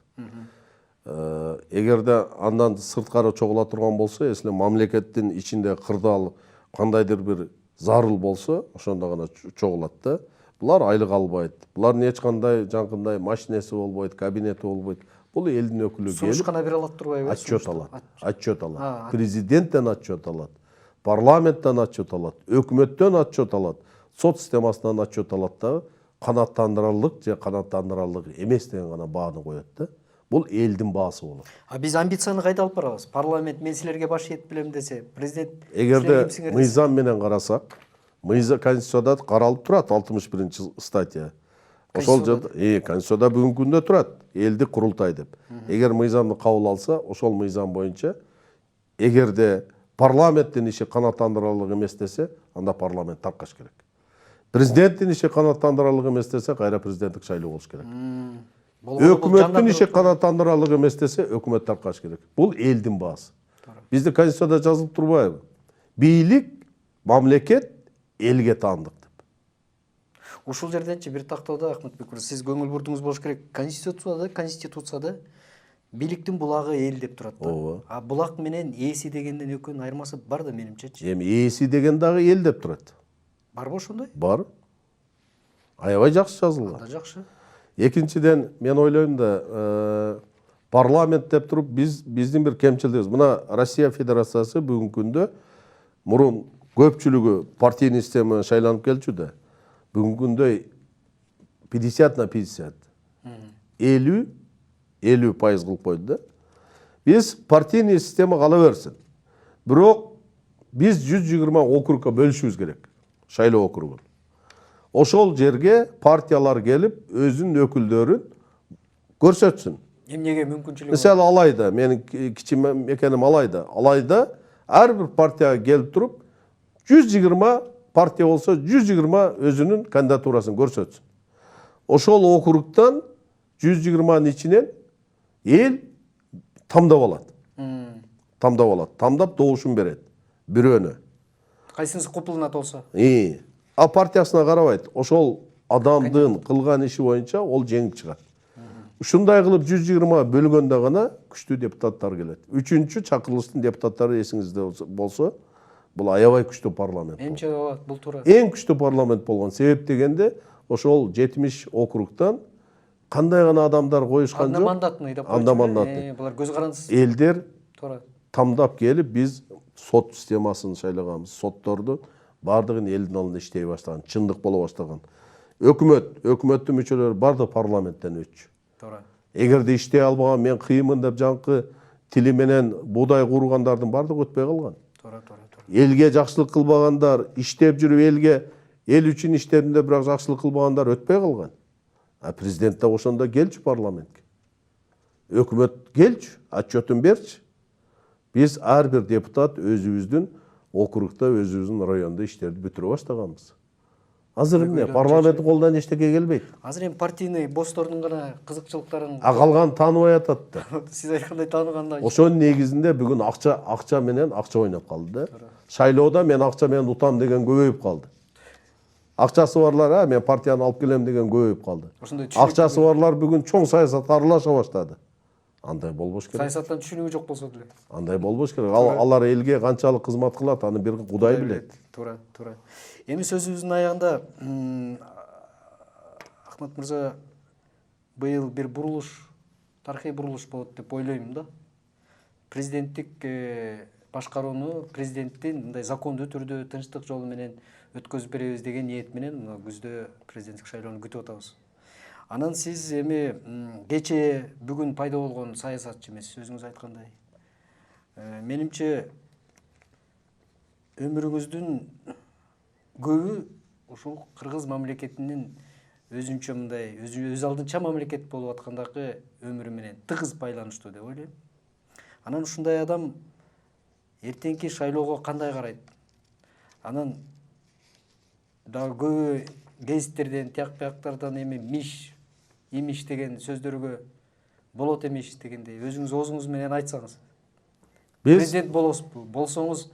Эгерде андан сырткары чогула турган болсо, эсиле мамлекеттин ичинде кырдаал кандайдыр бир зарыл болсо, ошондо гана чогулат да. Булар айлык албайт. Булардын эч кандай жанкындай машинеси болбойт, кабинети болбойт. Бул элдин өкүлү келип Сунушкана бере алат турбайбы? Отчет алат. Президенттен отчет алат. Парламенттен отчет алат. Өкмөттөн отчет алат. Сот системасынан отчет алат да, канааттандырарлык же канааттандырарлык эмес деген гана бааны коет да. Бул элдин баасы болот. Биз амбицияны кайда алып барабыз? Парламент мен силерге баш ийет билем десе, президент эгерде мыйзам менен карасак, Конституцияда каралып турат 61 статья. Ошол Конституцияда бүгүнкү күндө турат, элдик курултай деп. Эгер мыйзамды кабыл алса, ошол мыйзам боюнча эгерде парламенттин иши канааттандырарлык эмес десе, анда парламент таркаш керек. Президенттин иши канааттандырарлык эмес десе, кайра президенттик шайлоо болуш керек. Өкмөттүн иши канааттандырарлык эмес десе, өкмөт таркаш керек. Бул элдин баасы. Бизде Конституцияда жазылып турбайбы? Бийлик, мамлекет элге таандык деп. Ушул жерденчи бир тактоодо Ахматбек мырза, сиз көңүл бурдуңуз болуш керек. Конституцияда бийликтин булагы эл деп турат да. А булак менен ээси дегенден экөөнүн айырмасы бар да менимчечи. Эми ээси деген дагы эл деп турат. Барбы ошондой? Бар. Аябай жакшы жазылган. Анда жакшы. Экинчиден мен ойлойм да, парламент деп туруп биздин бир кемчилигибиз. Мына Россия Федерациясы бүгүнкү күндө мурун көпчүлүгү партийный система менен шайланып келчү да. Бүгүнкү күндө 50/50 50% кылып койду да. Биз партийный система кала берсин. Бирок биз 120 округка бөлүшүбүз керек. Шайлоо округун. Ошол жерге партиялар келип өзүнүн өкүлдөрүн көрсөтсүн. Эмнеге мүмкүнчүлүгү? Мисалы Алайда, менин кичи мекеним Алайда. Алайда ар бир партияга келип туруп 120 партия болсо 120 өзүнүн кандидатурасын көрсөтсүн. Ошол округтан 120-нын ичинен эл тамдап алат. Тамдап добушун берет бирөөнө. Кайсынысы купулунат болсо? А партиясына карабайт. Ошол адамдын кылган иши боюнча ол жеңип чыгат. Ушундай кылып 120 бөлгөндө гана күчтүү депутаттар келет. 3-чү чакырылыштын депутаттары эсиңизде болсо, бул аябай күчтүү парламент. Эмче бул туура. Эң күчтүү парламент болгон. Себеп дегенде ошол 70 округтан кандай гана адамдар коюшкан жок. Андамандатный деп коюшкан. Андамандатный. Булар көз карансыз. Элдер Туура. тамдап келип биз сот системасын шайлаганбыз. Сотторду бардыгын элдин алдында иштей баштаган, чындык боло баштаган. Өкмөттүн мүчөлөрү бардыгы парламенттен өтчү. Туура. Эгерде иштей албаган, мен кыймын деп жанкы тили менен буудай кургандардын бардыгы өтпөй калган. Туура. Элге жакшылык кылбагандар, иштеп жүрүп эл үчүн иштедим деп бирок жакшылык кылбагандар өтпөй калган. А президент да ошондо келчү парламентке. Өкмөт келчү, отчетун берчи. Биз ар бир депутат өзүбүздүн округда, өзүбүздүн райондо иштерди бүтүрө баштаганбыз. Азыр эмне? Парламенттин колунан эчтеке келбейт. Азыр эми партийный босстордун гана кызыкчылыктарын Калган тааныбай атат да. сиз айткандай тааныганда. Ошонун негизинде бүгүн акча менен акча ойноп калды да. Шайлоодо мен акча менен утам деген көбөйүп калды. Акчасы барлар, мен партияны алып келем деген көбөйүп калды. Акчасы барлар бүгүн чоң саясатка аралаша баштады. Андай болбош керек. Саясаттан түшүнүгү жок болсо деле. Андай болбош керек. Алар элге канчалык кызмат кылат, аны бир Кудай билет. Туура. Эми сөзүбүздүн аягында Ахмат мырза быйыл бир бурулуш, тарыхый бурулуш болот деп ойлойм да. Президенттик башкарууну президенттин мындай закондуу түрдө тынчтык жолу менен өткөзүп беребиз деген ниет менен мына күздө президенттик шайлоону күтүп атабыз. Анан сиз эми кечээ бүгүн пайда болгон саясатчы эмес, өзүңүз айткандай. Менимче өмүрүңүздүн көбү ушул кыргыз мамлекетинин өзүнчө мындай өз алдынча мамлекет болуп аткандагы өмүрү менен тыгыз байланыштуу деп ойлойм. Анан ушундай адам эртеңки шайлоого кандай карайт? Анан дагы көбү гезиттерден, тияк-бияктардан эми имиш деген сөздөргө болот эмиш дегендей өзүңүз оозуңуз менен айтсаңыз. Президент болосузбу? Болсоңуз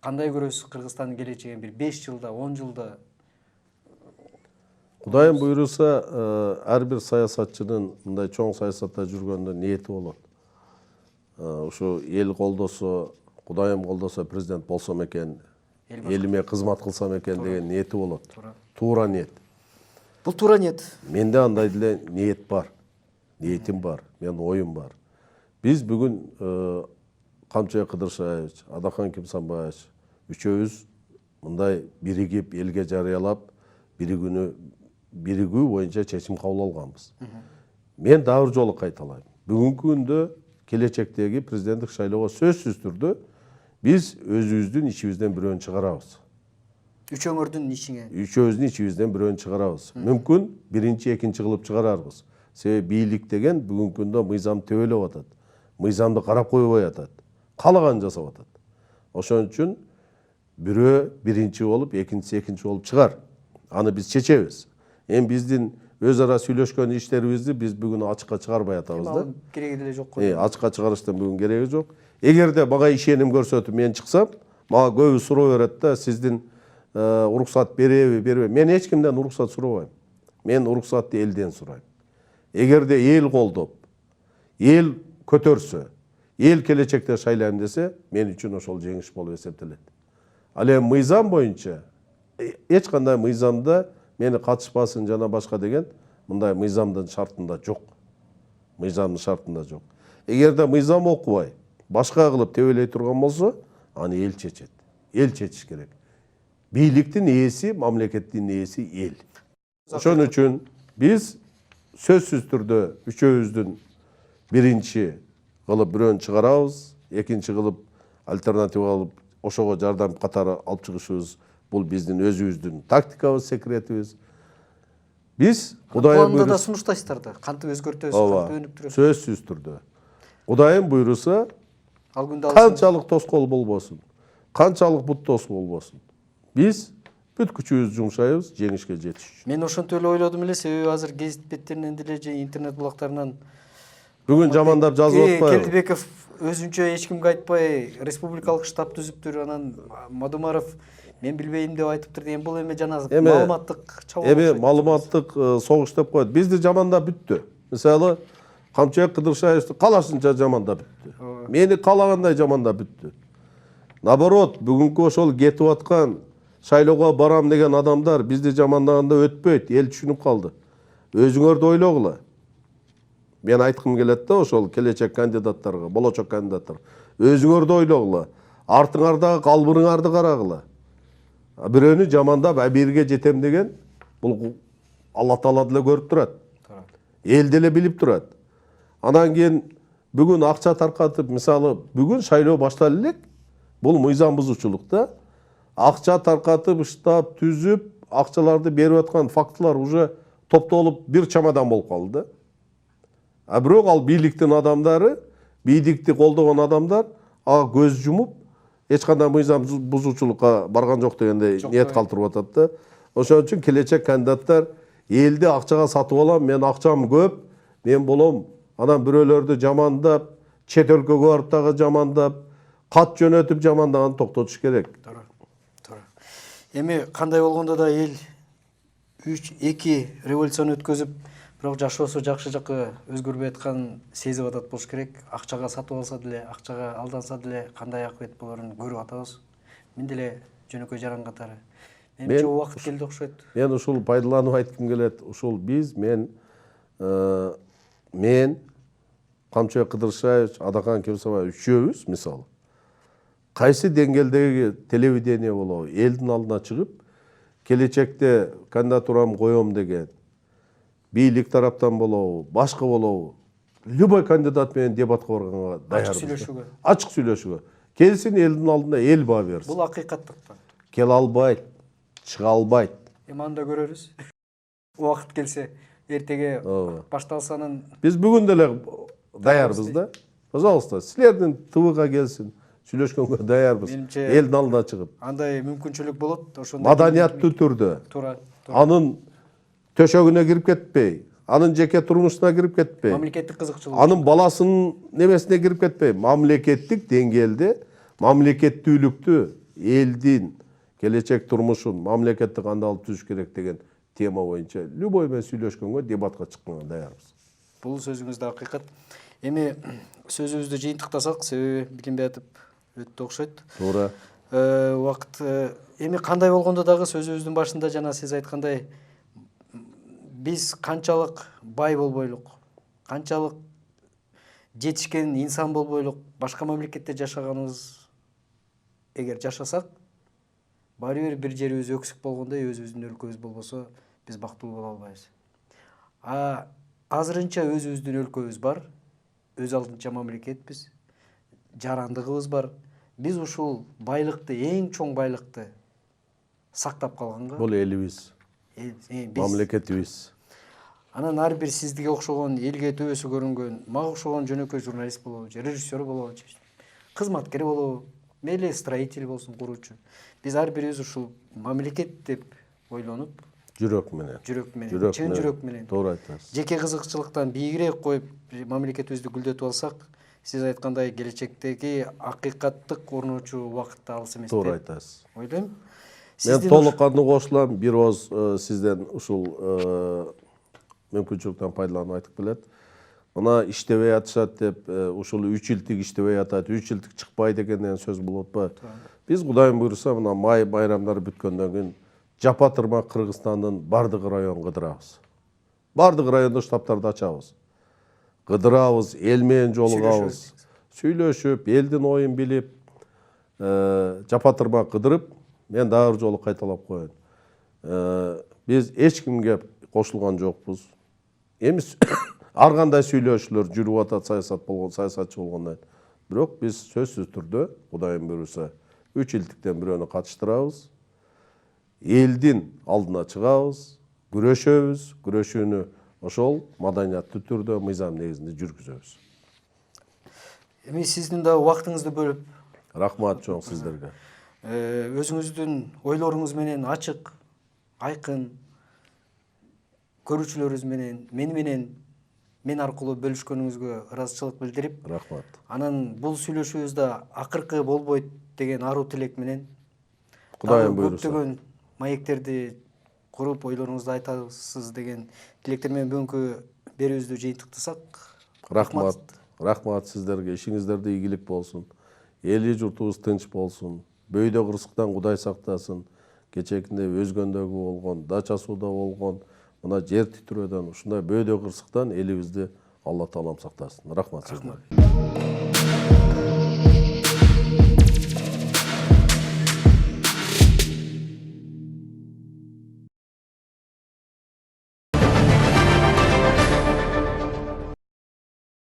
кандай көрөсүз Кыргызстандын келечегин бир 5 жылда, 10 жылда? Кудайым буйруса, ар бир саясатчынын мындай чоң саясатта жүргөндө ниети болот. Ушу эл колдосо, Кудайым колдосо президент болсом экен, элиме кызмат кылсам экен деген ниети болот. Туура ниет. Бул туура ниет. Менде андай деле ниет бар. Ниетим бар, менин оюм бар. Биз бүгүн Камчыбек Кыдыршаевич, Адахан Кимсанбаевич үчөөбүз мындай биригип элге жарыялап, биригүү боюнча чечим кабыл алганбыз. Мен дагы бир жолу кайталайм. Бүгүнкү күндө келечектеги президенттик шайлоого сөзсүз түрдө биз өзүбүздүн ичибизден бирөөнү чыгарабыз. Үч өңөрдүн ичиңе. Үчөөбүздүн ичибизден бирөөнү чыгарабыз. Мүмкүн биринчи, экинчи кылып чыгарарбыз. Себеби бийлик деген бүгүнкү күндө мыйзам төбөлөп атат. Мыйзамды карап койбой атат. Каалаган жасап атат. Ошон үчүн бирөө биринчи болуп, экинчиси экинчи болуп чыгар. Аны биз чечебиз. Эми биздин өз ара сүйлөшкөн иштерибизди биз бүгүн ачыкка чыгарбай атабыз да. Кереги деле жок го. Ачыкка чыгарыштын бүгүн кереги жок. Эгерде мага ишеним көрсөтүп мен чыксам, мага көбү суроо берет да, сиздин уруксат береби, бербейби. Мен эч кимден уруксат сурабайм. Мен уруксатты элден сурайм. Эгерде эл колдоп, эл көтөрсө, эл келечекте шайлайм десе, мен үчүн ошол жеңиш болуп эсептелет. Ал эми мыйзам боюнча эч кандай мыйзамда мени катышпасын жана башка деген мындай мыйзамдын шартында жок. Мыйзамдын шартында жок. Эгерде мыйзам окубай, башка кылып тебелей турган болсо, аны эл чечет. эл чечиш керек. Бийликтин ээси, мамлекеттин ээси эл. Ошон үчүн биз сөзсүз түрдө үчөөбүздүн биринчи кылып бирөөнү чыгарабыз, экинчи кылып альтернатива кылып ошого жардам катары алып чыгышыбыз бул биздин өзүбүздүн тактикабыз, секретибиз. Биз Кудайым планда да сунуштайсыздар да, кантип өзгөртөбүз, кантип өнүктүрөбүз. сөзсүз түрдө. Кудайым буйруса, Ал күндө алсын. канчалык тоскоол болбосун, канчалык бут тосуу болбосун. Биз бүт күчүбүздү жумшайбыз жеңишке жетиш үчүн. Мен ошентип эле ойлодум эле, себеби азыр гезит беттеринен деле же интернет булактарынан Бүгүн жамандап жазып атпайбы? Келдибеков өзүнчө эч кимге айтпай республикалык штаб түзүптүр, анан Мадумаров мен билбейм деп айтыптыр деген. Бул эме жана маалыматтык чабуул. Эми маалыматтык согуш деп коет. Бизди жамандап бүттү. Мисалы, Камчыбек Кыдыршаевди калашынча жамандап бүттү. Мени каалагандай жамандап бүттү. Наоборот, бүгүнкү ошол кетип аткан шайлоого барам деген адамдар бизди жамандаганда өтпөйт, эл түшүнүп калды. Өзүңөрдү ойлогула. Мен айткым келет да ошол келечек кандидаттарга, болочок кандидаттар. Өзүңөрдү ойлогула. Артыңардагы калбырыңарды карагыла. Бирөөнү жамандап бирге жетем деген бул Алла Таала деле көрүп турат. Эл деле билип турат. Анан кийин бүгүн акча таркатып, мисалы, бүгүн шайлоо башталып элек, бул мыйзам бузуучулук да. Акча таркатып, штаб түзүп, акчаларды берип аткан фактылар уже топтолуп бир чамадан болуп калды. Бирок ал бийликтин адамдары, бийликти колдогон адамдар көз жумуп, эч кандай мыйзам бузуучулукка барган жок дегенде ниет калтырып атат да. Ошон үчүн келечек кандидаттар элди акчага сатып алам, мен акчам көп, мен болом, анан бирөөлөрдү жамандап, чет өлкөгө барып дагы жамандап, кат жөнөтүп жамандаган токтотуш керек. Туура. Эми кандай болгондо да эл 2 революцияны өткөзүп, бирок жашоосу жакшы жакка өзгөрбөй атканын сезип атат болуш керек. Акчага сатып алса деле, акчага алданса деле кандай акыбет болорун көрүп атабыз. Мен деле жөнөкөй жаран катары. Менимче убакыт келди окшойт. Мен ушул пайдаланып айткым келет. Ушул биз, мен Камчыбек Кыдыршаев, Адахан Кемсабаев үчөөбүз, мисалы, кайсы деңгээлдеги телевидение болобу, элдин алдына чыгып, келечекте кандидатурамды коем деген бийлик тараптан болобу, башка болобу, любой кандидат менен дебатка барганга даярбыз. Ачык сүйлөшүүгө. Келсин элдин алдында эл баа берсин. Бул акыйкаттык. Келе албайт, чыга албайт. Эми анда көрөрүз. Убакыт келсе, эртеге башталсанын биз бүгүн деле даярбыз да. Пожалуйста, силердин ТВга келсин, сүйлөшкөнгө даярбыз. Элдин алдына чыгып. Андай мүмкүнчүлүк болот, ошондо маданияттуу түрдө. Туура. Анын төшөгүнө кирип кетпей, анын жеке турмушуна кирип кетпей, мамлекеттик кызыкчылык, анын баласынын немесине кирип кетпей, мамлекеттик деңгээлде мамлекеттүүлүктү, элдин келечек турмушун мамлекетти кандай алып түзүш керек деген тема боюнча любой менен сүйлөшкөнгө, дебатка чыкканга даярбыз. Бул сөзүңүз да акыйкат. Эми сөзүбүздү жыйынтыктасак, себеби бекембей өттү окшойт. Туура. Убакыт эми кандай болгондо дагы сөзүбүздүн башында жана сиз айткандай биз канчалык бай болбойлук, канчалык жетишкен инсан болбойлук, башка мамлекетте жашаганыбыз эгер жашасак, баары бир жерибиз өксүк болгондой, өзүбүздүн өлкөбүз болбосо биз бактылуу боло албайбыз. Азырынча өзүбүздүн өлкөбүз бар, өз алдынча мамлекетпиз, жарандыгыбыз бар. Биз ушул байлыкты, эң чоң байлыкты сактап калганга. Бул элибиз, мамлекетибиз. Анан ар бир сизге окшогон элге төбөсү көрүнгөн, мага окшогон жөнөкөй журналист болобу, режиссер болобу, кызматкер болобу, мейли строитель болсун, куруучу. Биз ар бирибиз ушул мамлекет деп ойлонуп, жүрөк менен, чын жүрөк менен, туура айтасыз. жеке кызыкчылыктан бийигирээк коюп мамлекетибизди гүлдөтүп алсак, сиз айткандай келечектеги акыйкаттык орночу убакытта алыс эмес деп. Туура айтасыз. Ойлойм. Мен толук кандуу кошулам. Бир ооз сизден ушул мүмкүнчүлүктөн пайдаланып айтып келет. Мына иштебей атышат деп, ушул 3 жылдык иштебей атат, 3 жылдык чыкпайт деген сөз болуп атпайбы? Биз Кудайым буйруса, мына май байрамдары бүткөндөн кийин жапа тырмак Кыргызстандын бардык районун кыдырабыз. Бардык райондо штабтарды ачабыз. Кыдырабыз, эл менен жолугабыз, сүйлөшүп, элдин оюн билип, жапатырма кыдырып, мен дагы жолу кайталап коеюн. Биз эч кимге кошулган жокпуз. Эми ар кандай сүйлөшүүлөр жүрүп атат саясатчы болгондон. Бирок биз сөзсүз түрдө Кудайым буйруса 3 илдиктен бирөөнү катыштырабыз. Элдин алдына чыгабыз, күрөшөбүз, күрөшүүнү ошол маданияттуу түрдө, мыйзам негизинде жүргүзөбүз. Эми сиздин да убактыңызды бөлүп, Рахмат чоң сиздерге. өзүңүздүн ойлоруңуз менен ачык, айкын, көрүүчүлөрүбүз менен мен аркылуу бөлүшкөнүңүзгө ыраазычылык билдирип, Рахмат. анан бул сүйлөшүүбүздө акыркы болбойт деген аруу тилек менен Кудайым буйруса. көптөгөн маектерди куруп, ойлоруңузду айтасыз деген тилектер менен бүгүнкү берүүбүздү жыйынтыктасак. Рахмат. Рахмат сиздерге. Ишиңиздерде ийгилик болсун. Эли журтубуз тынч болсун. Бөйдө кырсыктан Кудай сактасын. Кечээкинде өзгөндөгү болгон, Дача сууда болгон, мына жер титирөөдөн, ушундай бөйдө кырсыктан элибизди Алла таалам сактасын. Рахмат сиздерге.